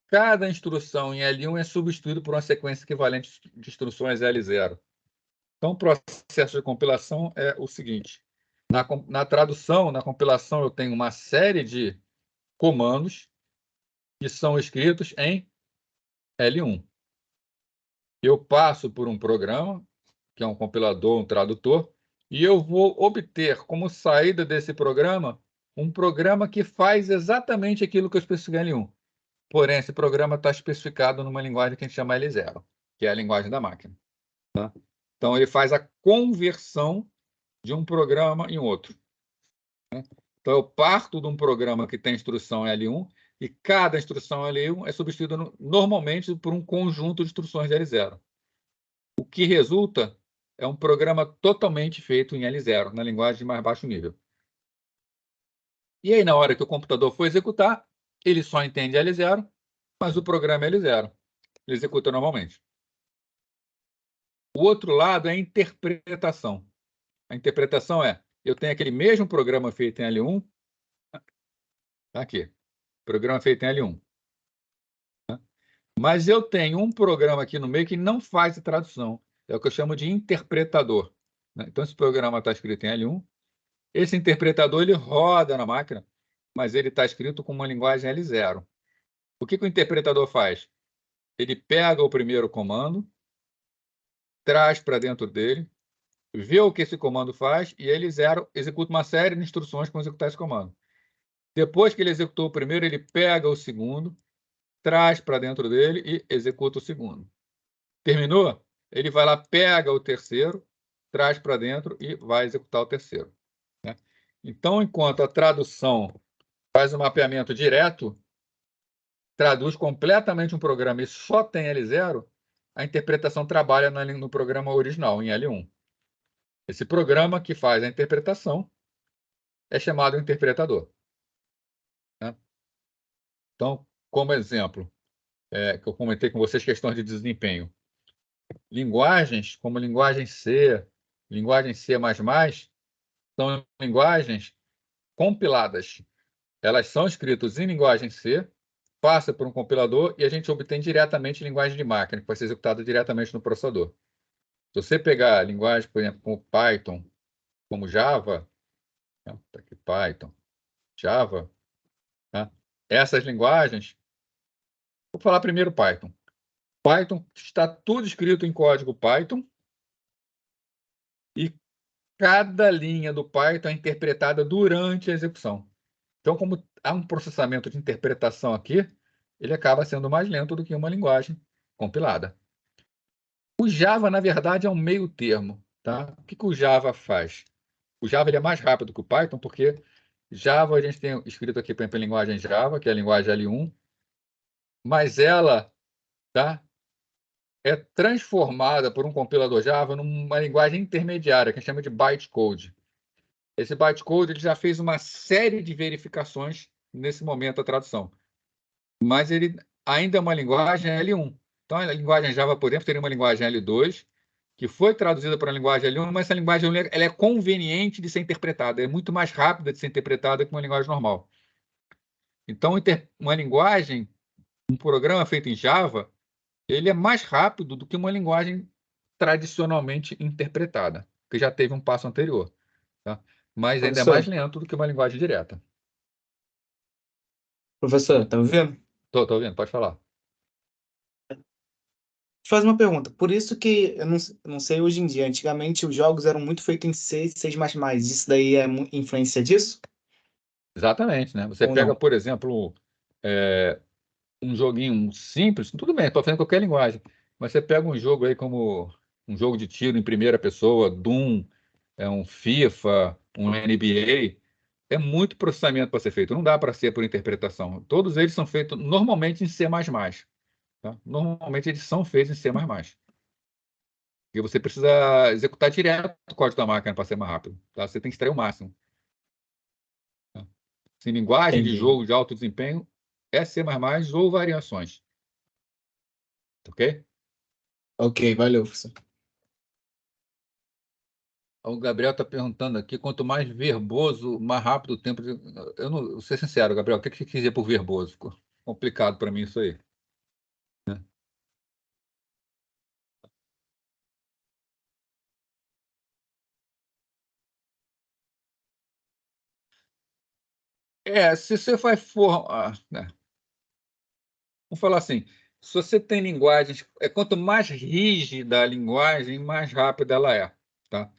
cada instrução em L1 é substituído por uma sequência equivalente de instruções L0. Então, o processo de compilação é o seguinte. Na tradução, na compilação, eu tenho uma série de comandos que são escritos em L1. Eu passo por um programa, que é um compilador, um tradutor, e eu vou obter como saída desse programa um programa que faz exatamente aquilo que eu especifiquei em L1. Porém, esse programa está especificado numa linguagem que a gente chama L0, que é a linguagem da máquina. Tá? Então, ele faz a conversão de um programa em outro. Né? Então, eu parto de um programa que tem instrução L1 e cada instrução L1 é substituída normalmente por um conjunto de instruções de L0. O que resulta é um programa totalmente feito em L0, na linguagem de mais baixo nível. E aí, na hora que o computador for executar, ele só entende L0, mas o programa é L0. Ele executa normalmente. O outro lado é a interpretação. A interpretação é, eu tenho aquele mesmo programa feito em L1, tá aqui, programa feito em L1. Mas eu tenho um programa aqui no meio que não faz a tradução. É o que eu chamo de interpretador. Então, esse programa está escrito em L1. Esse interpretador ele roda na máquina, mas ele está escrito com uma linguagem L0. O que o interpretador faz? Ele pega o primeiro comando, traz para dentro dele, vê o que esse comando faz e ele executa uma série de instruções para executar esse comando. Depois que ele executou o primeiro, ele pega o segundo, traz para dentro dele e executa o segundo. Terminou? Ele vai lá, pega o terceiro, traz para dentro e vai executar o terceiro. Né? Então, enquanto a tradução faz o mapeamento direto, traduz completamente um programa e só tem L0, a interpretação trabalha no programa original, em L1. Esse programa que faz a interpretação é chamado interpretador. Né? Então, como exemplo, que eu comentei com vocês, questões de desempenho. Linguagens como linguagem C, linguagem C++, são linguagens compiladas. Elas são escritas em linguagem C, passa por um compilador e a gente obtém diretamente linguagem de máquina, que vai ser executada diretamente no processador. Se você pegar linguagem, por exemplo, como Python, como Java, tá aqui Python, Java, tá? Essas linguagens, vou falar primeiro Python. Python está tudo escrito em código Python e cada linha do Python é interpretada durante a execução. Então, como há um processamento de interpretação aqui, ele acaba sendo mais lento do que uma linguagem compilada. O Java, na verdade, é um meio termo. Tá? O que o Java faz? O Java ele é mais rápido que o Python, porque Java a gente tem escrito aqui, por exemplo, a linguagem Java, que é a linguagem L1, mas ela é transformada por um compilador Java numa linguagem intermediária, que a gente chama de bytecode. Esse bytecode ele já fez uma série de verificações nesse momento da tradução, mas ele ainda é uma linguagem L1. Então, a linguagem Java, por exemplo, teria uma linguagem L2, que foi traduzida para a linguagem L1, mas essa linguagem L1 ela é conveniente de ser interpretada, é muito mais rápida de ser interpretada que uma linguagem normal. Então, uma linguagem, um programa feito em Java, ele é mais rápido do que uma linguagem tradicionalmente interpretada, que já teve um passo anterior. Tá? Mas ainda é mais lento do que uma linguagem direta. Professor, tá me ouvindo? Tô ouvindo, pode falar. Te fazer uma pergunta. Por isso que eu não sei hoje em dia. Antigamente os jogos eram muito feitos em C e C++. Isso daí é influência disso? Exatamente, né? Você Ou pega, não? por exemplo, um joguinho simples, tudo bem, pode fazer em qualquer linguagem, mas você pega um jogo aí como um jogo de tiro em primeira pessoa, Doom, um FIFA, um NBA, é muito processamento para ser feito, não dá para ser por interpretação. Todos eles são feitos normalmente em C++. Tá? Normalmente eles são feitos em C++. E você precisa executar direto o código da máquina para ser mais rápido. Tá? Você tem que extrair o máximo. Tá? Sem linguagem de Entendi. jogo de alto desempenho, é C++ ou variações. Ok? Ok, valeu, professor. O Gabriel está perguntando aqui, quanto mais verboso, mais rápido o tempo. Eu não vou ser sincero, Gabriel, o que você quis dizer por verboso? Ficou complicado para mim isso aí. Se você vai né? Vamos falar assim, se você tem linguagens, quanto mais rígida a linguagem, mais rápida ela é, tá?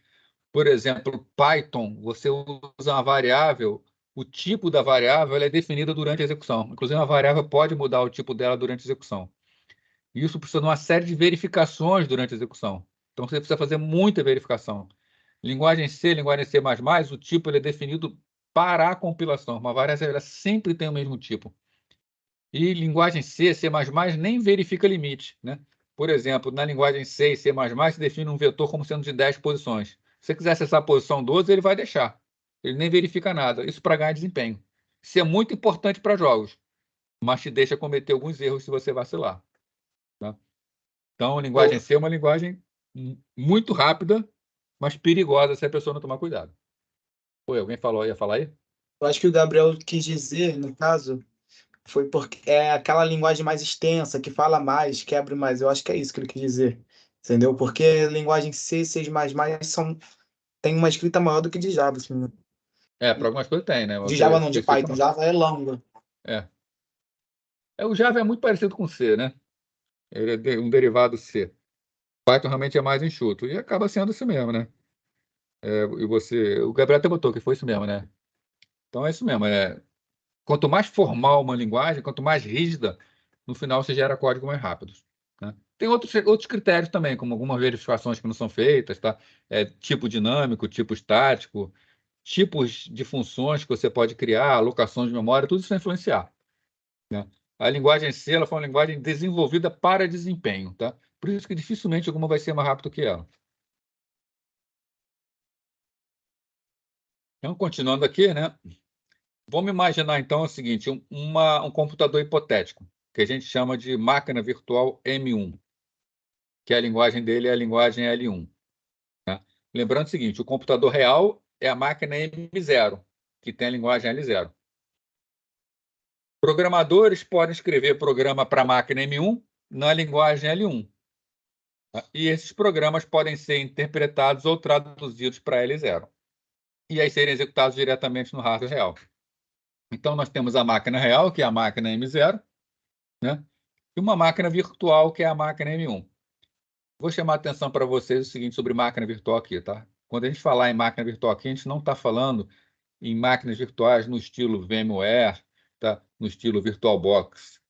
Por exemplo, Python, você usa uma variável, o tipo da variável ela é definida durante a execução. Inclusive, uma variável pode mudar o tipo dela durante a execução. Isso precisa de uma série de verificações durante a execução. Então, você precisa fazer muita verificação. Linguagem C, linguagem C++, o tipo ele é definido para a compilação. Uma variável ela sempre tem o mesmo tipo. E linguagem C, C++, nem verifica limite, né? Por exemplo, na linguagem C e C++, se define um vetor como sendo de 10 posições. Se você quiser acessar a posição 12, ele vai deixar. Ele nem verifica nada. Isso para ganhar desempenho. Isso é muito importante para jogos, mas te deixa cometer alguns erros se você vacilar. Tá? Então, a linguagem C é uma linguagem muito rápida, mas perigosa se a pessoa não tomar cuidado. Oi, alguém ia falar aí? Eu acho que o Gabriel quis dizer, no caso, foi porque é aquela linguagem mais extensa, que fala mais, que abre mais. Eu acho que é isso que ele quis dizer. Entendeu? Porque linguagem C, C++ tem uma escrita maior do que de Java, assim. Para algumas coisas tem, né? De Java não, de Especifica Python. não. Java é longa. É. O Java é muito parecido com C, né? Ele é um derivado C. Python realmente é mais enxuto. E acaba sendo isso mesmo, né? O Gabriel até botou que foi isso mesmo, né? Então é isso mesmo. Quanto mais formal uma linguagem, quanto mais rígida, no final você gera código mais rápido. Né? Tem outros critérios também, como algumas verificações que não são feitas, tá? Tipo dinâmico, tipo estático, tipos de funções que você pode criar, alocação de memória, tudo isso vai influenciar. Né? A linguagem C ela foi uma linguagem desenvolvida para desempenho, tá? Por isso que dificilmente alguma vai ser mais rápido que ela. Então, continuando aqui, né? Vamos imaginar então o seguinte: um computador hipotético, que a gente chama de máquina virtual M1, que a linguagem dele é a linguagem L1. Né? Lembrando o seguinte: o computador real é a máquina M0, que tem a linguagem L0. Programadores podem escrever programa para a máquina M1 na linguagem L1. E esses programas podem ser interpretados ou traduzidos para L0. E aí serem executados diretamente no hardware real. Então, nós temos a máquina real, que é a máquina M0, né? E uma máquina virtual, que é a máquina M1. Vou chamar a atenção para vocês o seguinte sobre máquina virtual aqui, tá? Quando a gente falar em máquina virtual aqui, a gente não está falando em máquinas virtuais no estilo VMware, tá? No estilo VirtualBox,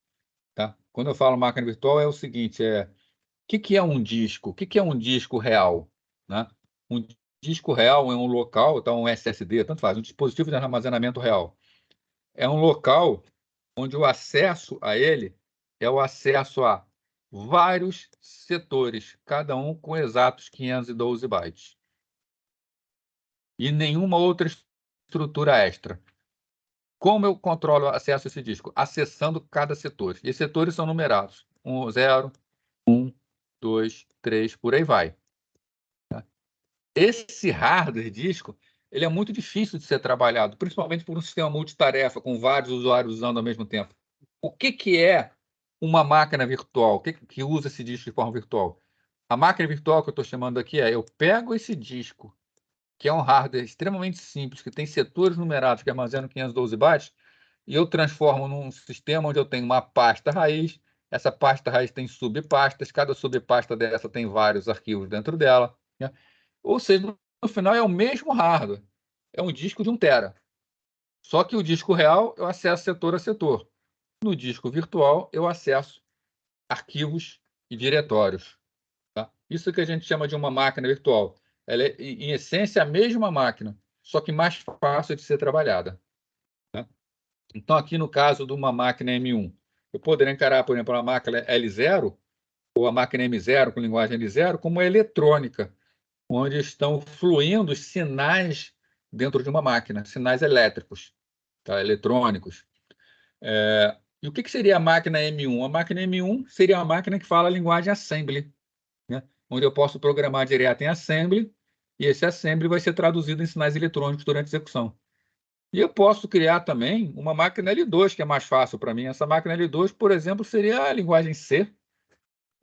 tá? Quando eu falo máquina virtual, é o seguinte, o que é um disco? O que é um disco real? Né? Um disco real é um local, tá? Um SSD, tanto faz, um dispositivo de armazenamento real. É um local onde o acesso a ele é o acesso a vários setores, cada um com exatos 512 bytes. E nenhuma outra estrutura extra. Como eu controlo o acesso a esse disco? Acessando cada setor. E esses setores são numerados. 0, 2, 3, por aí vai. Esse hardware disco ele é muito difícil de ser trabalhado, principalmente por um sistema multitarefa, com vários usuários usando ao mesmo tempo. O que é uma máquina virtual? O que usa esse disco de forma virtual? A máquina virtual que eu estou chamando aqui eu pego esse disco, que é um hardware extremamente simples, que tem setores numerados que armazenam 512 bytes, e eu transformo num sistema onde eu tenho uma pasta raiz, essa pasta raiz tem subpastas, cada subpasta dessa tem vários arquivos dentro dela, né? Ou seja, no final é o mesmo hardware, é um disco de 1 tera. Só que o disco real eu acesso setor a setor. No disco virtual eu acesso arquivos e diretórios. Tá? Isso que a gente chama de uma máquina virtual. Ela é, em essência, a mesma máquina, só que mais fácil de ser trabalhada. Tá? Então, aqui no caso de uma máquina M1, eu poderia encarar, por exemplo, a máquina L0 ou a máquina M0 com linguagem L0 como uma eletrônica, onde estão fluindo os sinais dentro de uma máquina, sinais elétricos, tá? Eletrônicos. E o que seria a máquina M1? A máquina M1 seria uma máquina que fala a linguagem assembly. né? Onde eu posso programar direto em assembly, e esse assembly vai ser traduzido em sinais eletrônicos durante a execução. E eu posso criar também uma máquina L2, que é mais fácil para mim. Essa máquina L2, por exemplo, seria a linguagem C,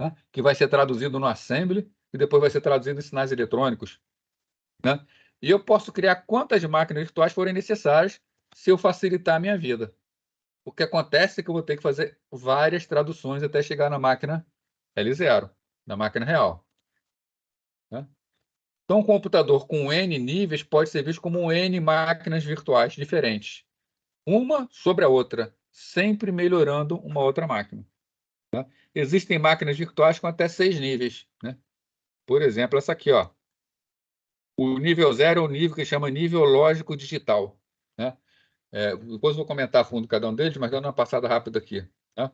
né? Que vai ser traduzido no assembly e depois vai ser traduzido em sinais eletrônicos, né? E eu posso criar quantas máquinas virtuais forem necessárias se eu facilitar a minha vida. O que acontece é que eu vou ter que fazer várias traduções até chegar na máquina L0, na máquina real, né? Então, um computador com N níveis pode ser visto como N máquinas virtuais diferentes, uma sobre a outra, sempre melhorando uma outra máquina, tá? Existem máquinas virtuais com até 6 níveis, né? Por exemplo, essa aqui, ó. O nível 0 é o nível que chama nível lógico digital, né? Depois eu vou comentar a fundo cada um deles, mas dando uma passada rápida aqui, tá?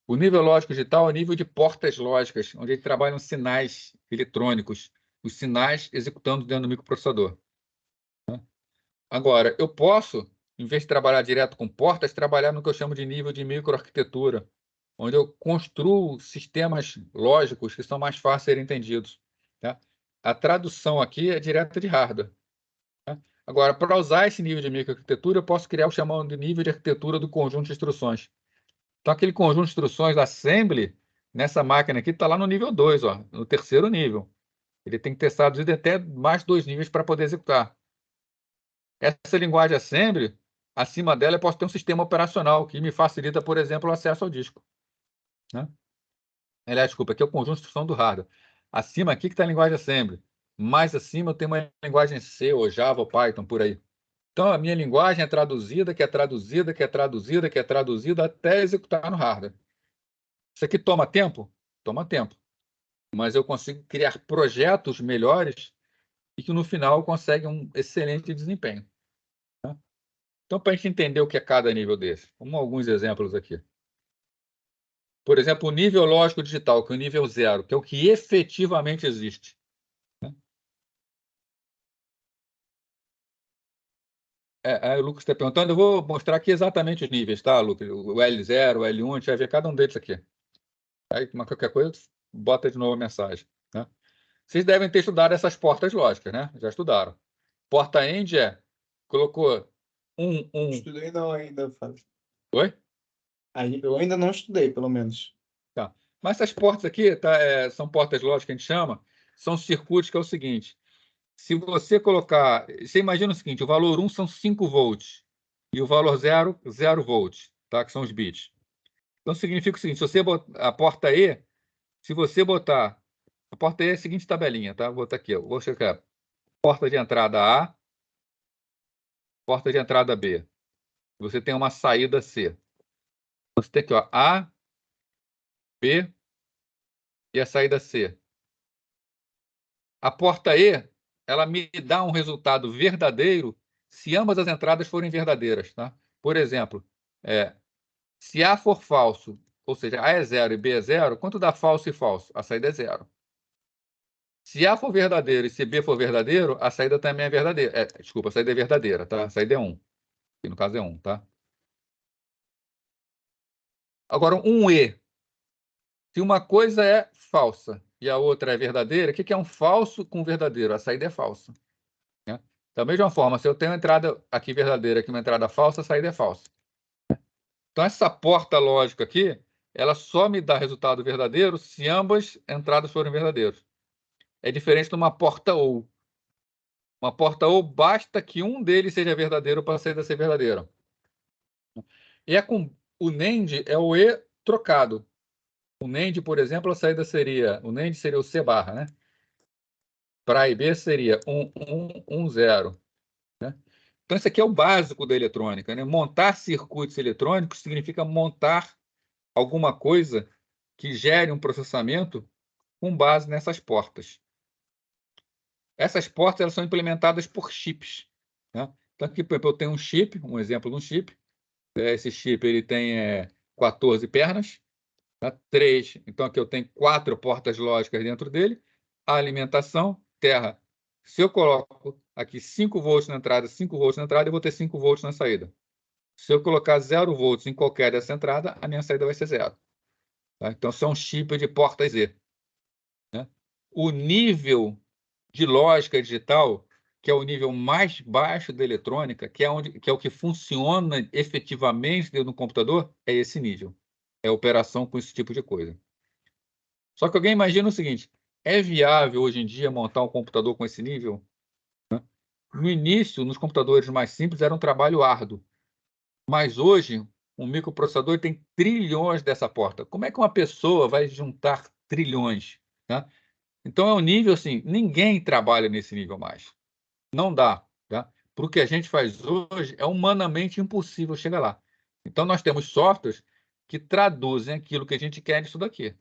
O nível lógico digital é o nível de portas lógicas, onde trabalham sinais eletrônicos, os sinais executando dentro do microprocessador, né? Agora, eu posso, em vez de trabalhar direto com portas, trabalhar no que eu chamo de nível de microarquitetura, onde eu construo sistemas lógicos que são mais fáceis de serem entendidos, tá? A tradução aqui é direta de hardware, tá? Agora, para usar esse nível de microarquitetura, eu posso criar o chamado de nível de arquitetura do conjunto de instruções. Então, aquele conjunto de instruções da assembly, nessa máquina aqui, está lá no nível 2, ó, no terceiro nível. Ele tem que ter traduzido até mais 2 níveis para poder executar. Essa linguagem assembly, acima dela, eu posso ter um sistema operacional que me facilita, por exemplo, o acesso ao disco, né? Aliás, desculpa, aqui é o conjunto de instrução do hardware. Acima aqui que está a linguagem assembly. Mais acima eu tenho uma linguagem C, ou Java, ou Python, por aí. Então, a minha linguagem é traduzida, que é traduzida, que é traduzida, que é traduzida, até executar no hardware. Isso aqui toma tempo? Toma tempo. Mas eu consigo criar projetos melhores e que, no final, conseguem um excelente desempenho, né? Então, para a gente entender o que é cada nível desse, vamos alguns exemplos aqui. Por exemplo, o nível lógico digital, que é o nível 0, que é o que efetivamente existe, né? O Lucas está perguntando, eu vou mostrar aqui exatamente os níveis, tá, Lucas? O L0, o L1, a gente vai ver cada um deles aqui. Aí, qualquer coisa, bota de novo a mensagem, né? Vocês devem ter estudado essas portas lógicas, né? Já estudaram. Porta end colocou um. Não estudei não ainda, Fábio. Oi? Eu ainda não estudei, pelo menos. Tá. Mas essas portas aqui, tá, são portas lógicas que a gente chama, são circuitos que é o seguinte: se você colocar. Você imagina o seguinte: o valor 1 são 5 volts e o valor 0, 0 volts, tá? Que são os bits. Então significa o seguinte: se você botar a porta E, se você botar. A porta E é a seguinte tabelinha, tá? Vou botar aqui, vou checar. Porta de entrada A, porta de entrada B. Você tem uma saída C. Você tem aqui, ó, A, B e a saída C. A porta E, ela me dá um resultado verdadeiro se ambas as entradas forem verdadeiras, tá? Por exemplo, se A for falso, ou seja, A é 0 e B é 0, quanto dá falso e falso? A saída é 0. Se A for verdadeiro e se B for verdadeiro, a saída também é verdadeira. Desculpa, a saída é verdadeira, tá? A saída é 1. Que no caso é 1, tá? Agora, um E. Se uma coisa é falsa e a outra é verdadeira, o que é um falso com verdadeiro? A saída é falsa, né? Da mesma forma, se eu tenho uma entrada aqui verdadeira e uma entrada falsa, a saída é falsa. Então, essa porta lógica aqui, ela só me dá resultado verdadeiro se ambas entradas forem verdadeiras. É diferente de uma porta ou. Uma porta ou basta que um deles seja verdadeiro para a saída ser verdadeira. E com o NAND é o E trocado. O NAND, por exemplo, a saída seria... O NAND seria o C barra, né? Para A e B seria 1, 1, 1, 0, né? Então, isso aqui é o básico da eletrônica, né? Montar circuitos eletrônicos significa montar alguma coisa que gere um processamento com base nessas portas. Essas portas elas são implementadas por chips, né? Então, aqui, por exemplo, eu tenho um chip, um exemplo de um chip. Esse chip ele tem 14 pernas, tá? 3. Então, aqui eu tenho 4 portas lógicas dentro dele. A alimentação, terra. Se eu coloco aqui 5 volts na entrada, 5 volts na entrada, eu vou ter 5 volts na saída. Se eu colocar 0 volts em qualquer dessa entrada, a minha saída vai ser 0. Tá? Então, são chip de porta Z, né? o nível de lógica digital, que é o nível mais baixo da eletrônica, que é o que funciona efetivamente dentro do computador, é esse nível. É operação com esse tipo de coisa. Só que alguém imagina o seguinte: é viável hoje em dia montar um computador com esse nível? No início, nos computadores mais simples, era um trabalho árduo. Mas hoje, um microprocessador tem trilhões dessa porta. Como é que uma pessoa vai juntar trilhões? Tá? Então, é um nível assim, ninguém trabalha nesse nível mais. Não dá. Tá? Para o que a gente faz hoje, é humanamente impossível chegar lá. Então, nós temos softwares que traduzem aquilo que a gente quer nisso daqui.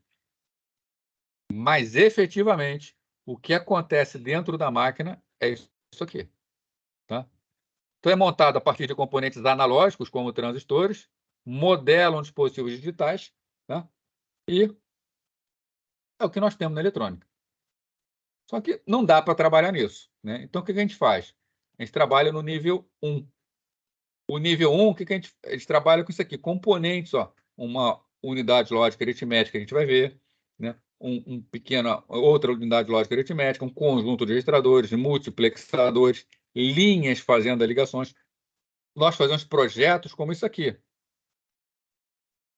Mas, efetivamente, o que acontece dentro da máquina é isso aqui. Tá? Então, é montado a partir de componentes analógicos, como transistores, modelam dispositivos digitais, tá? E é o que nós temos na eletrônica. Só que não dá para trabalhar nisso, né? Então, o que a gente faz? A gente trabalha no nível 1. O nível 1, o que a gente trabalha com isso aqui? Componentes, ó, uma unidade lógica aritmética, a gente vai ver, né? Outra unidade lógica aritmética, um conjunto de registradores, multiplexadores, linhas fazendo ligações. Nós fazemos projetos como isso aqui.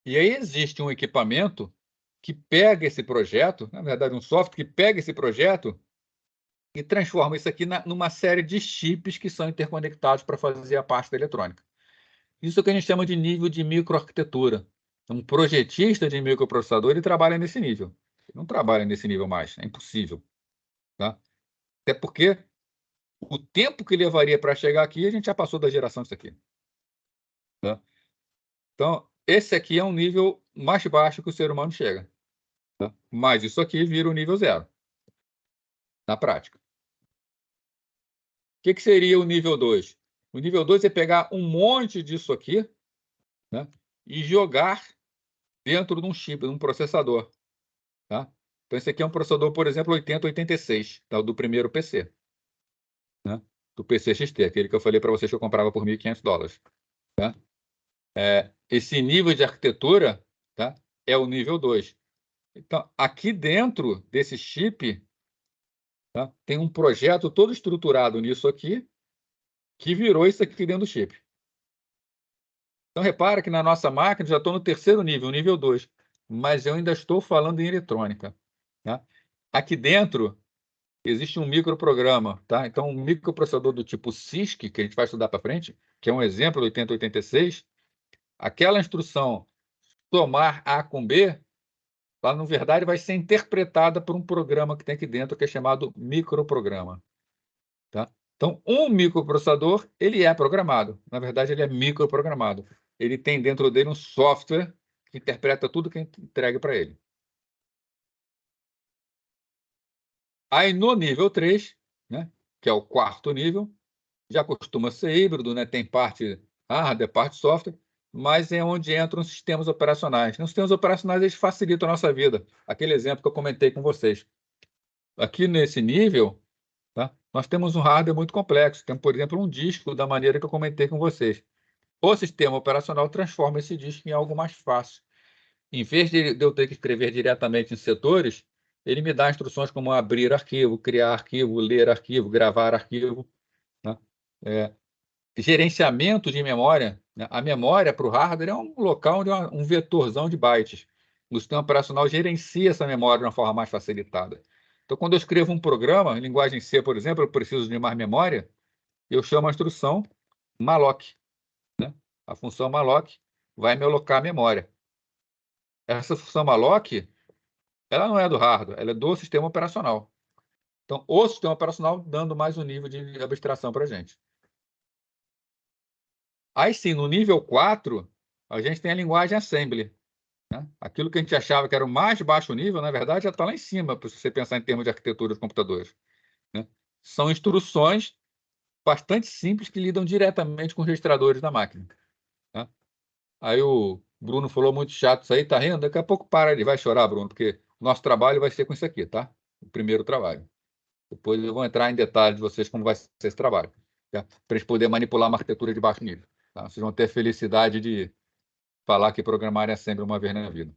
E aí existe um equipamento que pega esse projeto, na verdade, um software que pega esse projeto e transforma isso aqui numa série de chips que são interconectados para fazer a parte da eletrônica. Isso é o que a gente chama de nível de microarquitetura. Um projetista de microprocessador, ele trabalha nesse nível. Ele não trabalha nesse nível mais, é impossível. Tá? Até porque o tempo que levaria para chegar aqui, a gente já passou da geração disso aqui. Tá? Então, esse aqui é um nível mais baixo que o ser humano chega. Tá? Mas isso aqui vira o nível 0, na prática. O que seria o nível 2? O nível 2 é pegar um monte disso aqui, né, e jogar dentro de um chip, de um processador. Tá? Então, esse aqui é um processador, por exemplo, 8086, tá, do primeiro PC. Né, do PC XT, aquele que eu falei para vocês que eu comprava por $1.500. Tá? Esse nível de arquitetura, tá, é o nível 2. Então, aqui dentro desse chip, tá, tem um projeto todo estruturado nisso aqui, que virou isso aqui dentro do chip. Então, repara que na nossa máquina já estou no terceiro nível, nível 2, mas eu ainda estou falando em eletrônica. Tá? Aqui dentro existe um microprograma. Tá? Então, um microprocessador do tipo CISC, que a gente vai estudar para frente, que é um exemplo do 8086, aquela instrução somar A com B, ela, na verdade, vai ser interpretada por um programa que tem aqui dentro, que é chamado microprograma. Tá? Então, um microprocessador, ele é programado. Na verdade, ele é microprogramado. Ele tem dentro dele um software que interpreta tudo que a gente entrega para ele. Aí, no nível 3, né, que é o quarto nível, já costuma ser híbrido, né, tem parte hardware, parte software, mas é onde entram os sistemas operacionais. Os sistemas operacionais, eles facilitam a nossa vida. Aquele exemplo que eu comentei com vocês. Aqui nesse nível, tá, nós temos um hardware muito complexo. Temos, por exemplo, um disco da maneira que eu comentei com vocês. O sistema operacional transforma esse disco em algo mais fácil. Em vez de eu ter que escrever diretamente em setores, ele me dá instruções como abrir arquivo, criar arquivo, ler arquivo, gravar arquivo. Né? Gerenciamento de memória. Né? A memória para o hardware é um local onde um vetorzão de bytes. O sistema operacional gerencia essa memória de uma forma mais facilitada. Então, quando eu escrevo um programa, em linguagem C, por exemplo, eu preciso de mais memória, eu chamo a instrução malloc. Né? A função malloc vai me alocar a memória. Essa função malloc, ela não é do hardware, ela é do sistema operacional. Então, o sistema operacional dando mais um nível de abstração para a gente. Aí sim, no nível 4, a gente tem a linguagem assembly. Né? Aquilo que a gente achava que era o mais baixo nível, na verdade, já está lá em cima, se você pensar em termos de arquitetura de computadores. Né? São instruções bastante simples que lidam diretamente com os registradores da máquina. Né? Aí o Bruno falou muito chato isso aí, tá rindo? Daqui a pouco para, ele vai chorar, Bruno, porque o nosso trabalho vai ser com isso aqui, tá? O primeiro trabalho. Depois eu vou entrar em detalhes de vocês como vai ser esse trabalho, tá? Para a gente poder manipular uma arquitetura de baixo nível. Tá? Vocês vão ter a felicidade de falar que programar é sempre uma vez na vida.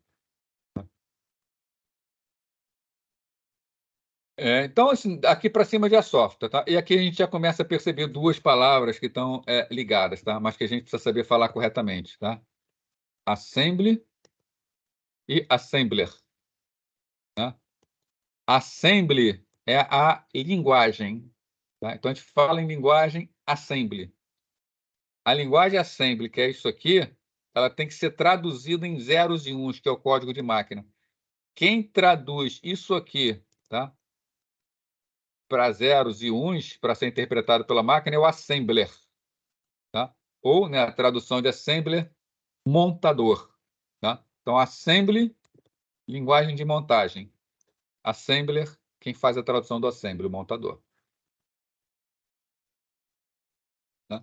Então, assim, aqui para cima já é software, tá? E aqui a gente já começa a perceber duas palavras que estão ligadas, tá? Mas que a gente precisa saber falar corretamente, tá? Assembly e assembler, tá? Assembly é a linguagem, tá? Então, a gente fala em linguagem assembly. A linguagem assembly, que é isso aqui, ela tem que ser traduzida em zeros e uns, que é o código de máquina. Quem traduz isso aqui, tá? Para zeros e uns, para ser interpretado pela máquina, é o assembler, tá? Ou, né, a tradução de assembler, montador, tá? Então, assembly, linguagem de montagem. Assembler, quem faz a tradução do assembly, o montador. Tá?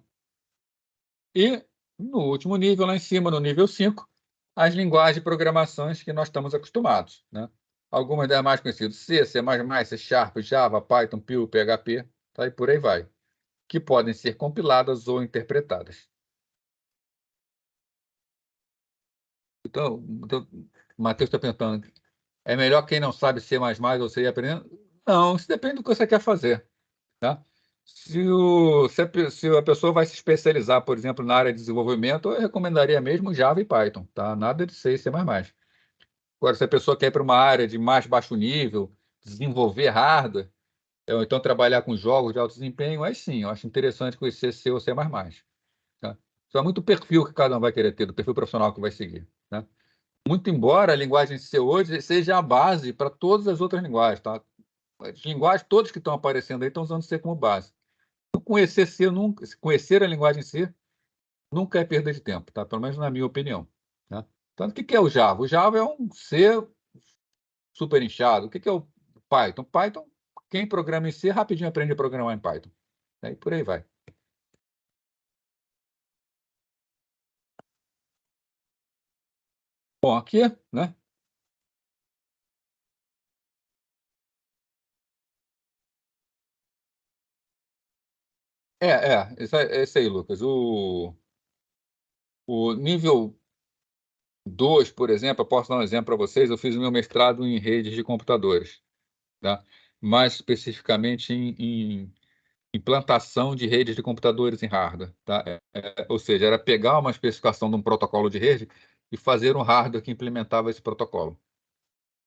E, no último nível, lá em cima, no nível 5, as linguagens de programações que nós estamos acostumados, né? Algumas das mais conhecidas, C, C++, C Sharp, Java, Python, Perl, PHP, tá? E por aí vai, que podem ser compiladas ou interpretadas. Então, o Matheus está perguntando, é melhor quem não sabe C++ ou C ir aprendendo? Não, isso depende do que você quer fazer, tá? Se a pessoa vai se especializar, por exemplo, na área de desenvolvimento, eu recomendaria mesmo Java e Python, tá? Nada de C e C++. Agora, se a pessoa quer ir para uma área de mais baixo nível, desenvolver hardware, ou então trabalhar com jogos de alto desempenho, aí sim, eu acho interessante conhecer C ou C++. Tá? Isso é muito o perfil que cada um vai querer ter, do perfil profissional que vai seguir, né? Muito embora a linguagem C hoje seja a base para todas as outras linguagens, tá? As linguagens todas que estão aparecendo aí estão usando C como base. Então, conhecer C, conhecer a linguagem C nunca é perda de tempo, tá? Pelo menos na minha opinião, tá? Então, o que é o Java? O Java é um C super inchado. O que é o Python? Python, quem programa em C rapidinho aprende a programar em Python. E por aí vai. Bom, aqui, né? Esse aí, Lucas. O nível 2, por exemplo, eu posso dar um exemplo para vocês. Eu fiz o meu mestrado em redes de computadores, tá? Mais especificamente em implantação de redes de computadores em hardware, tá? Ou seja, era pegar uma especificação de um protocolo de rede e fazer um hardware que implementava esse protocolo,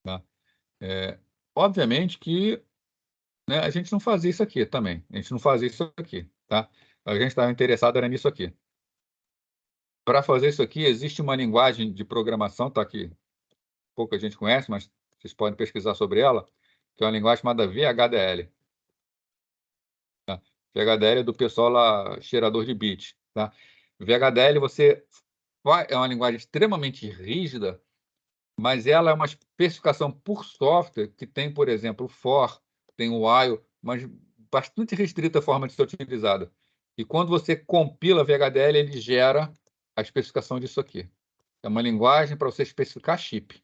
tá? É, obviamente que, né, a gente não fazia isso aqui também. A gente não fazia isso aqui, tá? A gente estava interessado era nisso aqui. Para fazer isso aqui, existe uma linguagem de programação, tá aqui, pouca gente conhece, mas vocês podem pesquisar sobre ela, que é uma linguagem chamada VHDL. Tá? VHDL é do pessoal lá, cheirador de bit, tá? VHDL é uma linguagem extremamente rígida, mas ela é uma especificação por software que tem, por exemplo, o for, tem o while, mas bastante restrita a forma de ser utilizada. E quando você compila VHDL, ele gera a especificação disso aqui. É uma linguagem para você especificar chip,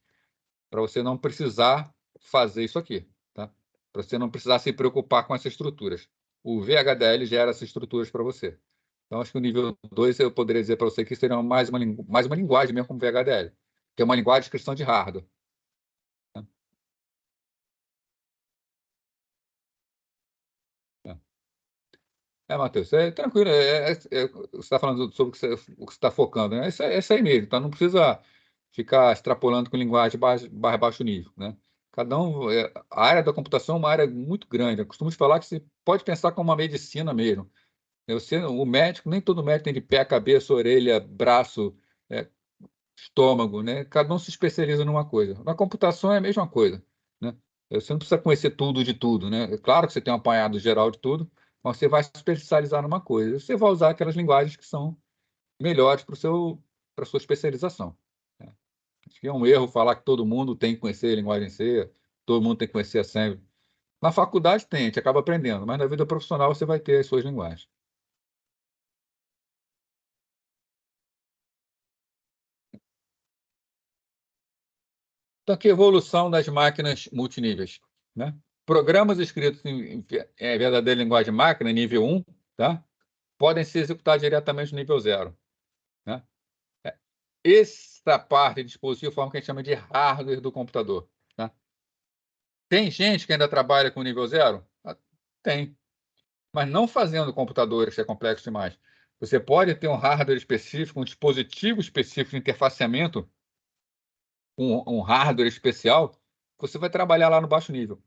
para você não precisar fazer isso aqui, tá? Para você não precisar se preocupar com essas estruturas. O VHDL gera essas estruturas para você. Então, acho que o nível 2 eu poderia dizer para você que seria mais uma linguagem mesmo como VHDL, que é uma linguagem de descrição de hardware. Matheus, tranquilo. Você está falando sobre o que você está focando, né? É isso aí mesmo. Então, não precisa ficar extrapolando com linguagem baixo nível, né? Cada um, a área da computação é uma área muito grande. Eu costumo te falar que você pode pensar como uma medicina mesmo. O médico, nem todo médico tem de pé, cabeça, orelha, braço, é, estômago, né? Cada um se especializa numa coisa. Na computação é a mesma coisa, né? Você não precisa conhecer tudo de tudo, né? É claro que você tem um apanhado geral de tudo, mas você vai se especializar numa coisa. Você vai usar aquelas linguagens que são melhores para a sua especialização, né? Acho que é um erro falar que todo mundo tem que conhecer linguagem C, todo mundo tem que conhecer assembly. Na faculdade tem, a gente acaba aprendendo, mas na vida profissional você vai ter as suas linguagens. Então, aqui, evolução das máquinas multiníveis, né? Programas escritos em verdadeira linguagem máquina, nível 1, tá? Podem ser executados diretamente no nível 0, né? Essa parte de dispositivo forma o que a gente chama de hardware do computador, tá? Tem gente que ainda trabalha com nível 0? Tem. Mas não fazendo computadores, que é complexo demais. Você pode ter um hardware específico, um dispositivo específico de interfaceamento, um hardware especial, você vai trabalhar lá no baixo nível,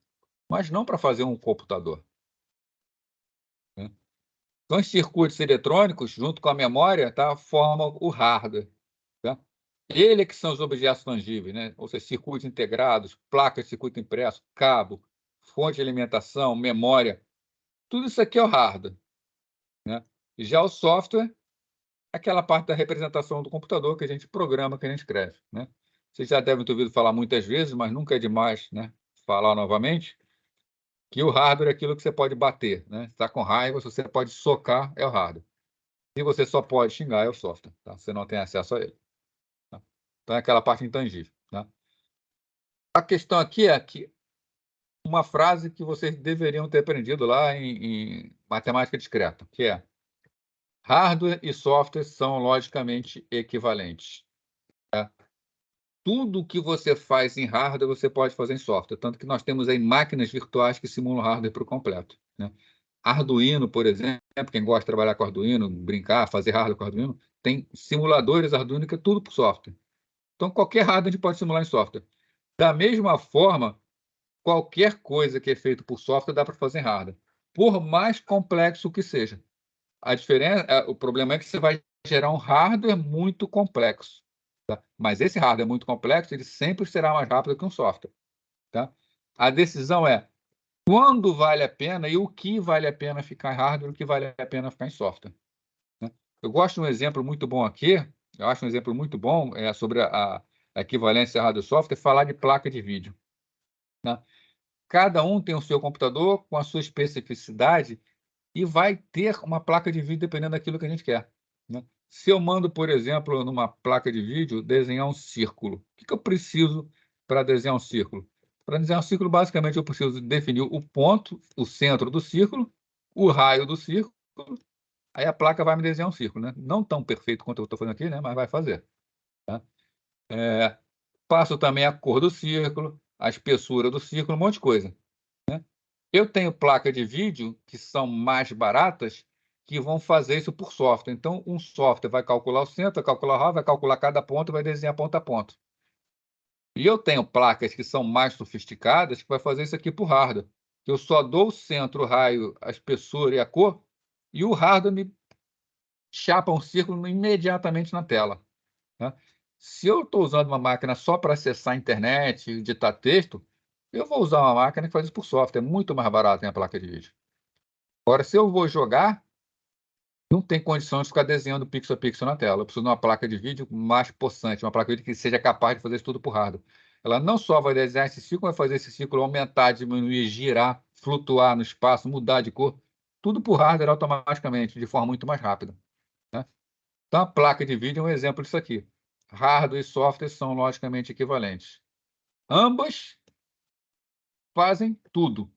mas não para fazer um computador, né? Então, os circuitos eletrônicos, junto com a memória, tá, formam o hardware, tá? Ele é que são os objetos tangíveis, né? Ou seja, circuitos integrados, placas de circuito impresso, cabo, fonte de alimentação, memória, tudo isso aqui é o hardware, né? Já o software, aquela parte da representação do computador que a gente programa, que a gente escreve, né? Vocês já devem ter ouvido falar muitas vezes, mas nunca é demais, né, falar novamente, que o hardware é aquilo que você pode bater, né? Está com raiva, se você pode socar, é o hardware. Se você só pode xingar, é o software, tá? Você não tem acesso a ele, tá? Então é aquela parte intangível, tá? A questão aqui é que uma frase que vocês deveriam ter aprendido lá em matemática discreta, que é: hardware e software são logicamente equivalentes, tá? Tudo que você faz em hardware, você pode fazer em software. Tanto que nós temos aí máquinas virtuais que simulam hardware por completo, né? Arduino, por exemplo, quem gosta de trabalhar com Arduino, brincar, fazer hardware com Arduino, tem simuladores Arduino que é tudo por software. Então, qualquer hardware a gente pode simular em software. Da mesma forma, qualquer coisa que é feito por software dá para fazer em hardware, por mais complexo que seja. A diferença, o problema é que você vai gerar um hardware muito complexo, tá? Mas esse hardware muito complexo, ele sempre será mais rápido que um software, tá? A decisão é quando vale a pena e o que vale a pena ficar em hardware e o que vale a pena ficar em software, né? Eu gosto de um exemplo muito bom aqui, eu acho um exemplo muito bom sobre a equivalência hardware-software, falar de placa de vídeo, né? Cada um tem o seu computador com a sua especificidade e vai ter uma placa de vídeo dependendo daquilo que a gente quer, né? Se eu mando, por exemplo, numa placa de vídeo, desenhar um círculo, o que eu preciso para desenhar um círculo? Para desenhar um círculo, basicamente, eu preciso definir o ponto, o centro do círculo, o raio do círculo, aí a placa vai me desenhar um círculo, né? Não tão perfeito quanto eu estou fazendo aqui, né? Mas vai fazer, tá? Passo também a cor do círculo, a espessura do círculo, um monte de coisa. Eu tenho placa de vídeo que são mais baratas, que vão fazer isso por software. Então, um software vai calcular o centro, vai calcular o raio, vai calcular cada ponto e vai desenhar ponto a ponto. E eu tenho placas que são mais sofisticadas, que vai fazer isso aqui por hardware. Eu só dou o centro, o raio, a espessura e a cor, e o hardware me chapa um círculo imediatamente na tela, né? Se eu estou usando uma máquina só para acessar a internet, editar texto, eu vou usar uma máquina que faz isso por software, é muito mais barato em a placa de vídeo. Agora, se eu vou jogar, não tem condição de ficar desenhando pixel a pixel na tela. Eu preciso de uma placa de vídeo mais possante, uma placa de vídeo que seja capaz de fazer isso tudo por hardware. Ela não só vai desenhar esse ciclo, vai fazer esse ciclo aumentar, diminuir, girar, flutuar no espaço, mudar de cor, tudo por hardware automaticamente, de forma muito mais rápida, né? Então, a placa de vídeo é um exemplo disso aqui. Hardware e software são logicamente equivalentes. Ambas fazem tudo,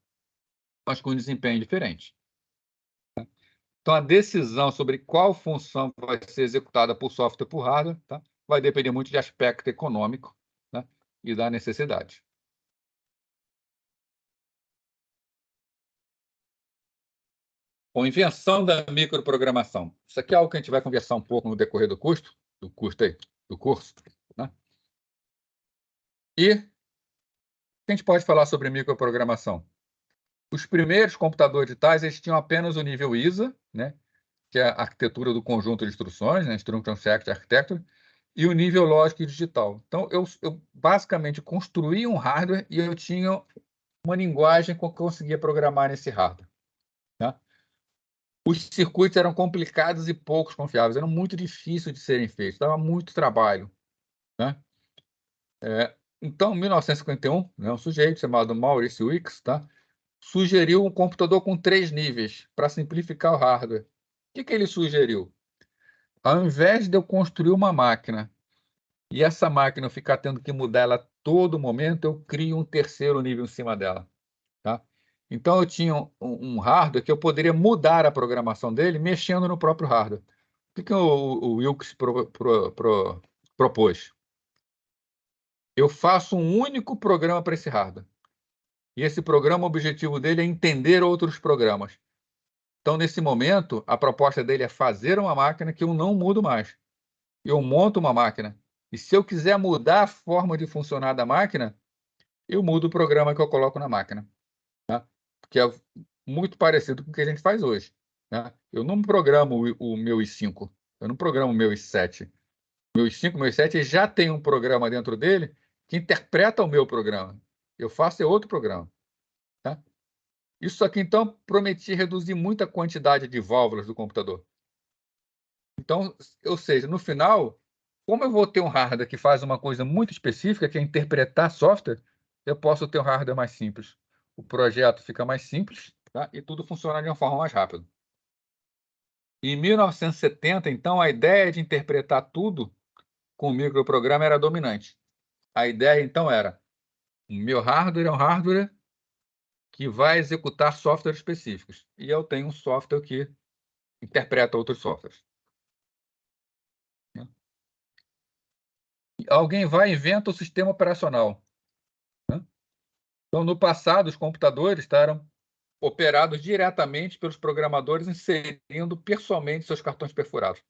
mas com desempenho diferente. Então, a decisão sobre qual função vai ser executada por software ou por hardware, tá, vai depender muito de aspecto econômico, né, e da necessidade. Bom, invenção da microprogramação. Isso aqui é algo que a gente vai conversar um pouco no decorrer do curso, do curso, né? E a gente pode falar sobre microprogramação. Os primeiros computadores digitais, eles tinham apenas o nível ISA, né, que é a arquitetura do conjunto de instruções, né, Instruction Set Architecture, e o nível lógico e digital. Então, eu basicamente construí um hardware e eu tinha uma linguagem que eu conseguia programar nesse hardware, tá? Os circuitos eram complicados e poucos confiáveis, eram muito difíceis de serem feitos, dava muito trabalho, né? Então, em 1951, né, um sujeito chamado Maurice Wicks, tá, sugeriu um computador com 3 níveis para simplificar o hardware. O que ele sugeriu? Ao invés de eu construir uma máquina e essa máquina eu ficar tendo que mudar ela a todo momento, eu crio um terceiro nível em cima dela, tá? Então, eu tinha um hardware que eu poderia mudar a programação dele mexendo no próprio hardware. O que o Wilks propôs? Eu faço um único programa para esse hardware. E esse programa, o objetivo dele é entender outros programas. Então, nesse momento, a proposta dele é fazer uma máquina que eu não mudo mais. Eu monto uma máquina. E se eu quiser mudar a forma de funcionar da máquina, eu mudo o programa que eu coloco na máquina. Tá? Que é muito parecido com o que a gente faz hoje. Né? Eu não programo o meu i5, eu não programo o meu i7. O meu i5, o meu i7 já tem um programa dentro dele que interpreta o meu programa. Eu faço outro programa. Tá? Isso aqui, então, prometia reduzir muito a quantidade de válvulas do computador. Então, ou seja, no final, como eu vou ter um hardware que faz uma coisa muito específica, que é interpretar software, eu posso ter um hardware mais simples. O projeto fica mais simples, tá? E tudo funciona de uma forma mais rápida. Em 1970, então, a ideia de interpretar tudo com o microprograma era dominante. A ideia, então, era: o meu hardware é um hardware que vai executar softwares específicos. E eu tenho um software que interpreta outros softwares. Alguém vai e inventa o sistema operacional. Né? Então, no passado, os computadores eram operados diretamente pelos programadores, inserindo pessoalmente seus cartões perfurados.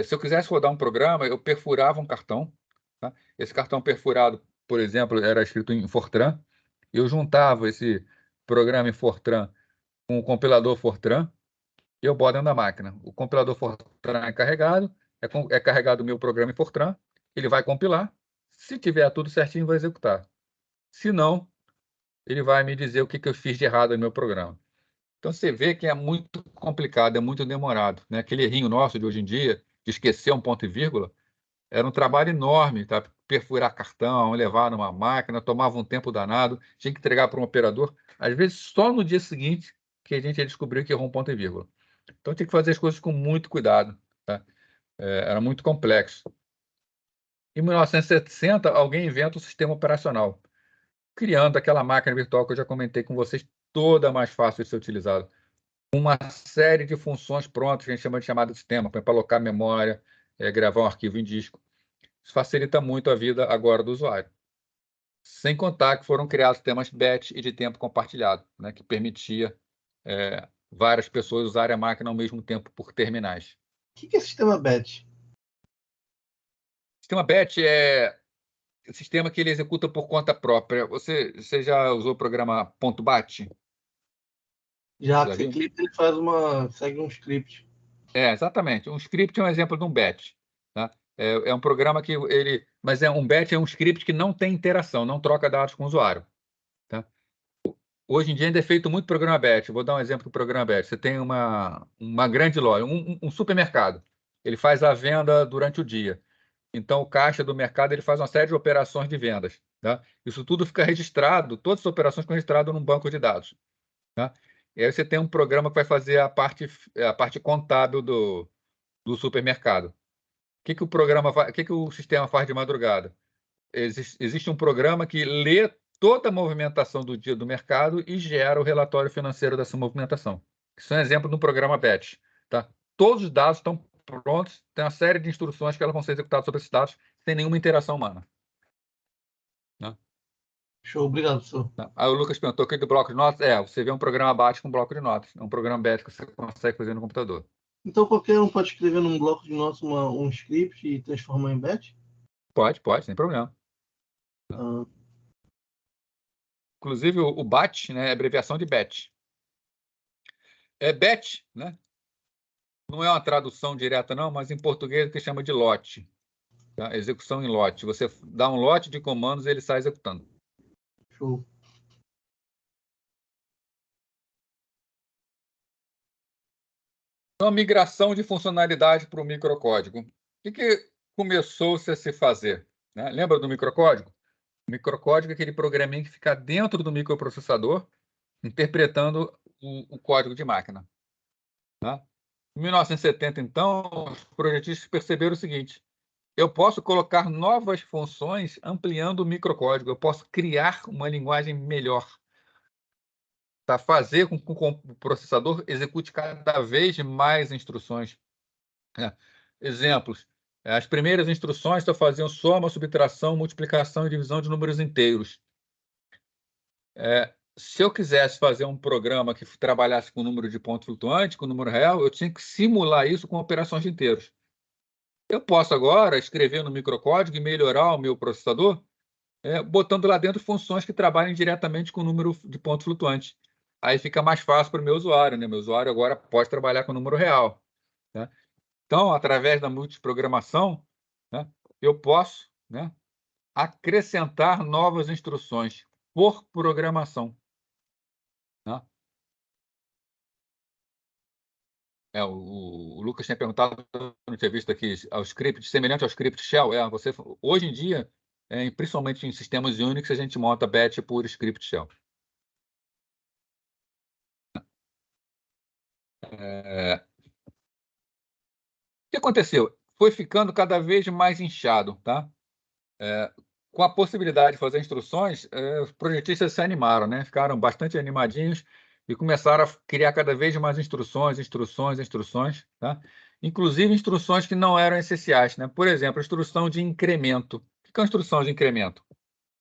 Se eu quisesse rodar um programa, eu perfurava um cartão. Tá? Esse cartão perfurado, por exemplo, era escrito em Fortran. Eu juntava esse programa em Fortran com o compilador Fortran e eu boto dentro da máquina. O compilador Fortran é carregado, é carregado o meu programa em Fortran, ele vai compilar. Se tiver tudo certinho, vai executar. Se não, ele vai me dizer o que eu fiz de errado no meu programa. Então, você vê que é muito complicado, é muito demorado. Né? Aquele errinho nosso de hoje em dia, de esquecer um ponto e vírgula, era um trabalho enorme, tá? Perfurar cartão, levar numa máquina, tomava um tempo danado, tinha que entregar para um operador. Às vezes, só no dia seguinte que a gente ia descobrir que errou um ponto e vírgula. Então, tinha que fazer as coisas com muito cuidado. Tá? Era muito complexo. Em 1960, alguém inventa o sistema operacional, criando aquela máquina virtual que eu já comentei com vocês, toda mais fácil de ser utilizada. Uma série de funções prontas, que a gente chama de chamada de sistema, para alocar memória, gravar um arquivo em disco. Isso facilita muito a vida agora do usuário. Sem contar que foram criados sistemas batch e de tempo compartilhado, né, que permitia várias pessoas usarem a máquina ao mesmo tempo por terminais. O que é sistema batch? O sistema batch é o sistema que ele executa por conta própria. Você já usou o programa .bat? Já que Já você viu? clica, ele segue um script. Exatamente. Um script é um exemplo de um batch. Tá? É um programa que ele... Mas um batch é um script que não tem interação, não troca dados com o usuário. Tá? Hoje em dia ainda é feito muito programa batch. Vou dar um exemplo do programa batch. Você tem uma grande loja, um supermercado. Ele faz a venda durante o dia. Então, o caixa do mercado ele faz uma série de operações de vendas. Tá? Isso tudo fica registrado, todas as operações ficam registradas num banco de dados. Tá? E aí você tem um programa que vai fazer a parte contábil do supermercado. O que o sistema faz de madrugada? Existe um programa que lê toda a movimentação do dia do mercado e gera o relatório financeiro dessa movimentação. Isso é um exemplo de um programa batch. Tá? Todos os dados estão prontos, tem uma série de instruções que elas vão ser executadas sobre esses dados sem nenhuma interação humana. Né? Show, obrigado, professor. Tá? Aí o Lucas perguntou aqui do bloco de notas. Você vê um programa batch com bloco de notas. É um programa batch que você consegue fazer no computador. Então qualquer um pode escrever num bloco de notas um script e transformar em batch? Pode, sem problema. Ah, Inclusive, o BAT, né, é abreviação de batch. Batch, né? Não é uma tradução direta, não, mas em português que chama de lote. Tá? Execução em lote. Você dá um lote de comandos e ele sai executando. show. Então, a migração de funcionalidade para o microcódigo. O que começou-se a se fazer? Né? Lembra do microcódigo? O microcódigo é aquele programinha que fica dentro do microprocessador, interpretando o código de máquina. Tá? Em 1970, então, os projetistas perceberam o seguinte: eu posso colocar novas funções ampliando o microcódigo, eu posso criar uma linguagem melhor, tá? Fazer com que o processador execute cada vez mais instruções. Exemplos: as primeiras instruções só faziam soma, subtração, multiplicação e divisão de números inteiros. Se eu quisesse fazer um programa que trabalhasse com número de ponto flutuante, com número real, eu tinha que simular isso com operações de inteiros. Eu posso agora escrever no microcódigo e melhorar o meu processador, botando lá dentro funções que trabalhem diretamente com o número de pontos flutuantes. Aí fica mais fácil para o meu usuário, né? Meu usuário agora pode trabalhar com o número real, né? Então, através da multiprogramação, né, eu posso, né, acrescentar novas instruções por programação, né? O Lucas tinha perguntado, não tinha visto aqui, ao script, semelhante ao script shell. Hoje em dia, principalmente em sistemas Unix, a gente monta batch por script shell. O que aconteceu? Foi ficando cada vez mais inchado, tá? Com a possibilidade de fazer instruções, os projetistas se animaram, né? Ficaram bastante animadinhos e começaram a criar cada vez mais instruções, tá? Inclusive instruções que não eram essenciais, né? Por exemplo, a instrução de incremento. O que é uma instrução de incremento?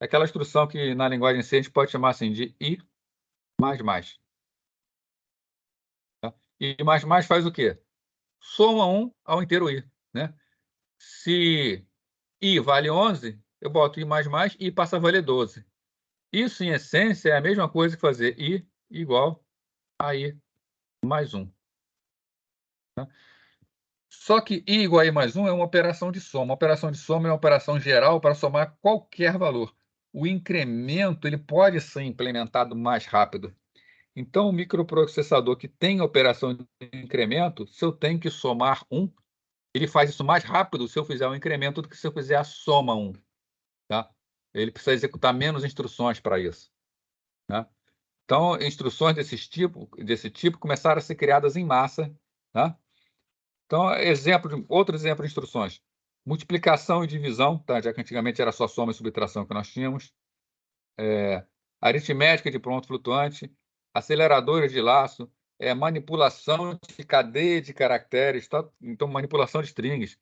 É aquela instrução que na linguagem C a gente pode chamar assim de i mais mais. Tá? I mais mais faz o quê? Soma 1 ao inteiro i, né? Se i vale 11, eu boto i mais mais e passa a valer 12. Isso, em essência, é a mesma coisa que fazer i igual a i mais 1. Tá? Só que i igual a i mais 1 é uma operação de soma. Uma operação de soma é uma operação geral para somar qualquer valor. O incremento ele pode ser implementado mais rápido. Então, o microprocessador que tem operação de incremento, se eu tenho que somar 1, ele faz isso mais rápido se eu fizer o incremento do que se eu fizer a soma 1. Tá? Ele precisa executar menos instruções para isso. Tá? Então, instruções desse tipo começaram a ser criadas em massa. Tá? Então, outro exemplo de instruções. Multiplicação e divisão, tá? Já que antigamente era só soma e subtração que nós tínhamos. Aritmética de ponto flutuante, aceleradora de laço, manipulação de cadeia de caracteres, tá? Então, manipulação de strings,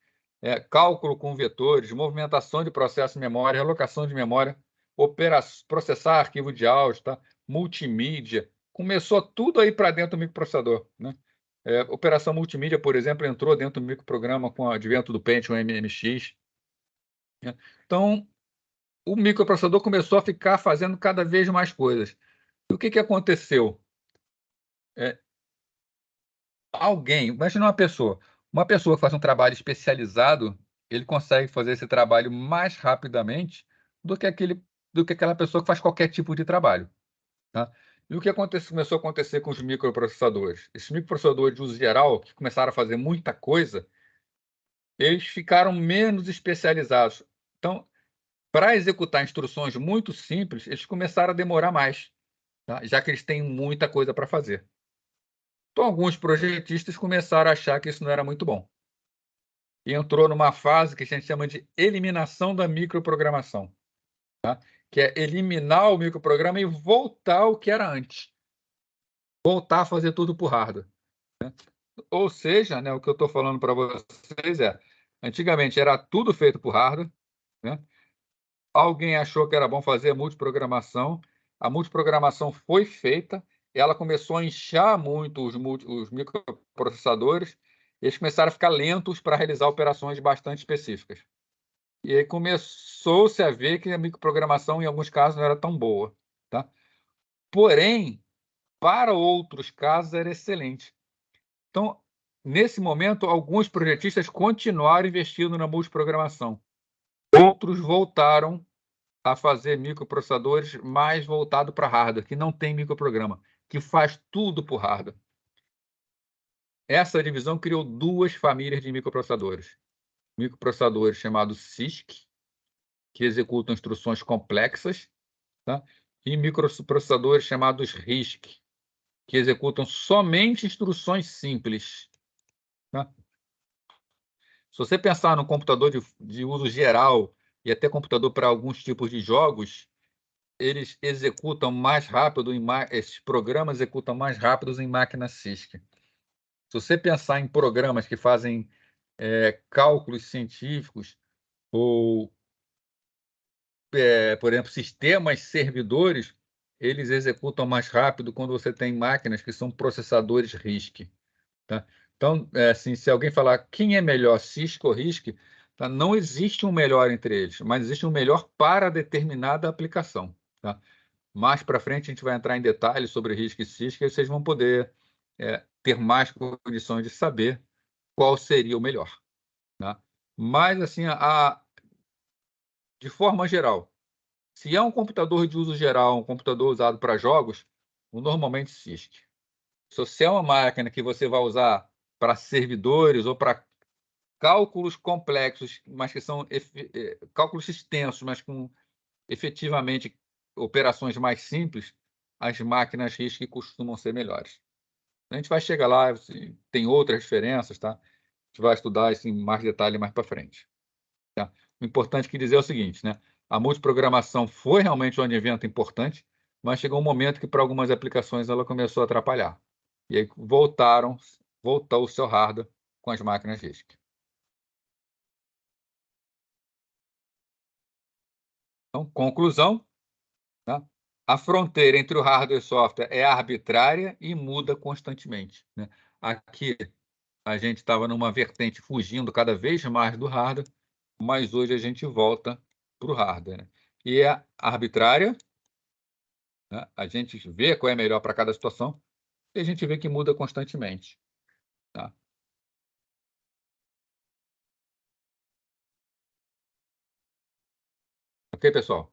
cálculo com vetores, movimentação de processo de memória, alocação de memória, processar arquivo de áudio, tá? Multimídia. Começou tudo aí para dentro do microprocessador, né? Operação multimídia, por exemplo, entrou dentro do microprograma com o advento do Pentium MMX. Né? Então, o microprocessador começou a ficar fazendo cada vez mais coisas. E o que aconteceu? Imagina uma pessoa que faz um trabalho especializado, ele consegue fazer esse trabalho mais rapidamente do que aquela pessoa que faz qualquer tipo de trabalho. Tá? E o que começou a acontecer com os microprocessadores? Esses microprocessadores de uso geral, que começaram a fazer muita coisa, eles ficaram menos especializados. Então, para executar instruções muito simples, eles começaram a demorar mais, tá? Já que eles têm muita coisa para fazer. Então, alguns projetistas começaram a achar que isso não era muito bom. E entrou numa fase que a gente chama de eliminação da microprogramação, tá? Que é eliminar o microprograma e voltar ao que era antes. Voltar a fazer tudo por hardware. Né? Ou seja, né, o que eu estou falando para vocês antigamente era tudo feito por hardware, né? Alguém achou que era bom fazer multiprogramação, a multiprogramação foi feita, ela começou a inchar muito os microprocessadores, eles começaram a ficar lentos para realizar operações bastante específicas. E aí começou-se a ver que a microprogramação, em alguns casos, não era tão boa. Tá? Porém, para outros casos, era excelente. Então, nesse momento, alguns projetistas continuaram investindo na multiprogramação. Outros voltaram a fazer microprocessadores mais voltado para hardware, que não tem microprograma, que faz tudo por hardware. Essa divisão criou duas famílias de microprocessadores. Microprocessadores chamados CISC, que executam instruções complexas, tá? E microprocessadores chamados RISC, que executam somente instruções simples. Tá? Se você pensar no computador de uso geral e até computador para alguns tipos de jogos, eles executam mais rápido, esses programas executam mais rápidos em máquinas CISC. Se você pensar em programas que fazem cálculos científicos ou, por exemplo, sistemas servidores, eles executam mais rápido quando você tem máquinas que são processadores RISC. Tá? Então, assim, se alguém falar quem é melhor, Cisco ou RISC, tá? Não existe um melhor entre eles, mas existe um melhor para determinada aplicação. Tá? Mais para frente, a gente vai entrar em detalhes sobre RISC e Cisco, e vocês vão poder ter mais condições de saber qual seria o melhor. Tá? Mas, assim, de forma geral, se é um computador de uso geral, um computador usado para jogos, normalmente Cisco. Se você é uma máquina que você vai usar para servidores ou para cálculos complexos, mas que são cálculos extensos, mas com efetivamente operações mais simples, as máquinas RISC costumam ser melhores. A gente vai chegar lá, tem outras diferenças, tá? A gente vai estudar isso em mais detalhe mais para frente. Tá? O importante que dizer é o seguinte, né? A multiprogramação foi realmente um advento importante, mas chegou um momento que, para algumas aplicações, ela começou a atrapalhar. E aí voltou o seu hardware com as máquinas RISC. Então, conclusão, tá? A fronteira entre o hardware e o software é arbitrária e muda constantemente. Né? Aqui, a gente estava numa vertente fugindo cada vez mais do hardware, mas hoje a gente volta para o hardware. Né? E é arbitrária, né? A gente vê qual é melhor para cada situação e a gente vê que muda constantemente. Tá? Ok, pessoal?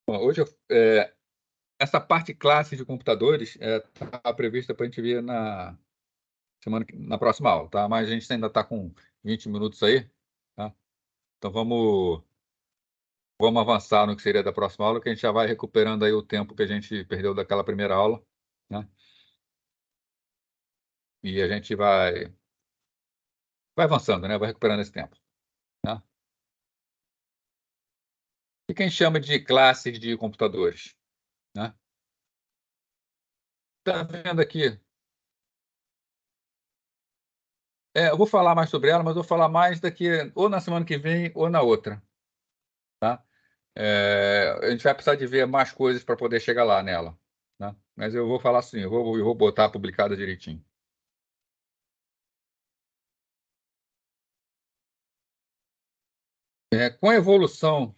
Bom, hoje, essa parte classe de computadores está prevista para a gente ver na próxima aula, tá? Mas a gente ainda está com 20 minutos aí, tá? Então vamos avançar no que seria da próxima aula, que a gente já vai recuperando aí o tempo que a gente perdeu daquela primeira aula, né? E a gente vai avançando, né? Vai recuperando esse tempo, né? O que a gente chama de classes de computadores, né? Tá vendo aqui? Eu vou falar mais sobre ela, mas vou falar mais daqui ou na semana que vem ou na outra, tá? A gente vai precisar de ver mais coisas para poder chegar lá nela, né? Mas eu vou falar assim, eu vou botar publicada direitinho. Com a evolução...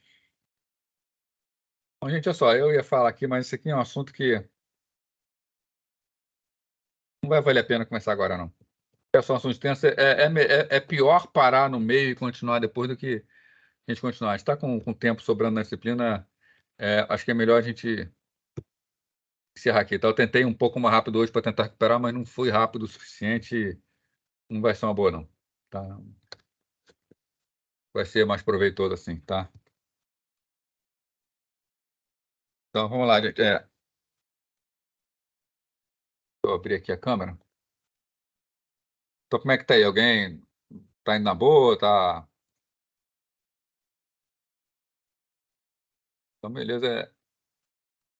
Bom, gente, olha só, eu ia falar aqui, mas isso aqui é um assunto que não vai valer a pena começar agora, não. É só um assunto extenso, é pior parar no meio e continuar depois do que a gente continuar. A gente está com tempo sobrando na disciplina, acho que é melhor a gente encerrar aqui. Então, eu tentei um pouco mais rápido hoje para tentar recuperar, mas não fui rápido o suficiente, não vai ser uma boa, não. Tá? Vai ser mais proveitoso assim, tá? Então, vamos lá, gente. Vou abrir aqui a câmera. Então, como é que tá aí? Alguém tá indo na boa? Tá... Então, beleza.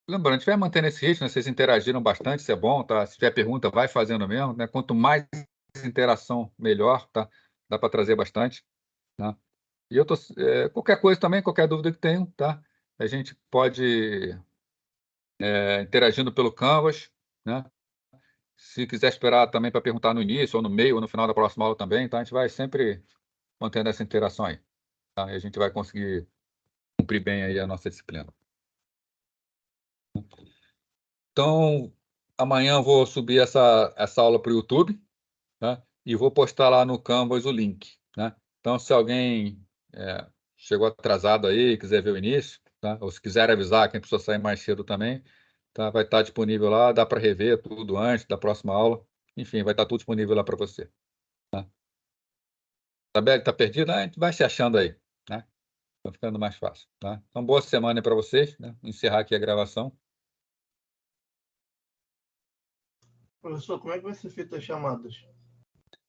Lembrando, a gente vai mantendo esse ritmo, né? Vocês interagiram bastante, isso é bom, tá? Se tiver pergunta, vai fazendo mesmo, né? Quanto mais interação, melhor, tá? Dá para trazer bastante, né? E eu tô... qualquer coisa também, qualquer dúvida que tenham, tá? A gente pode interagindo pelo Canvas, né? Se quiser esperar também para perguntar no início, ou no meio, ou no final da próxima aula também, tá? A gente vai sempre mantendo essa interação aí, tá? E a gente vai conseguir cumprir bem aí a nossa disciplina. Então, amanhã eu vou subir essa aula para o YouTube, tá? E vou postar lá no Canvas o link, né? Então, se alguém chegou atrasado aí, quiser ver o início, tá? Ou se quiser avisar quem precisou sair mais cedo também, tá? Vai estar disponível lá, dá para rever tudo antes da próxima aula. Enfim, vai estar tudo disponível lá para você. Tá? Tabela está perdida? A gente vai se achando aí, né? Vai ficando mais fácil, tá? Então, boa semana para vocês, né? Vou encerrar aqui a gravação. Professor, como é que vai ser feita as chamadas?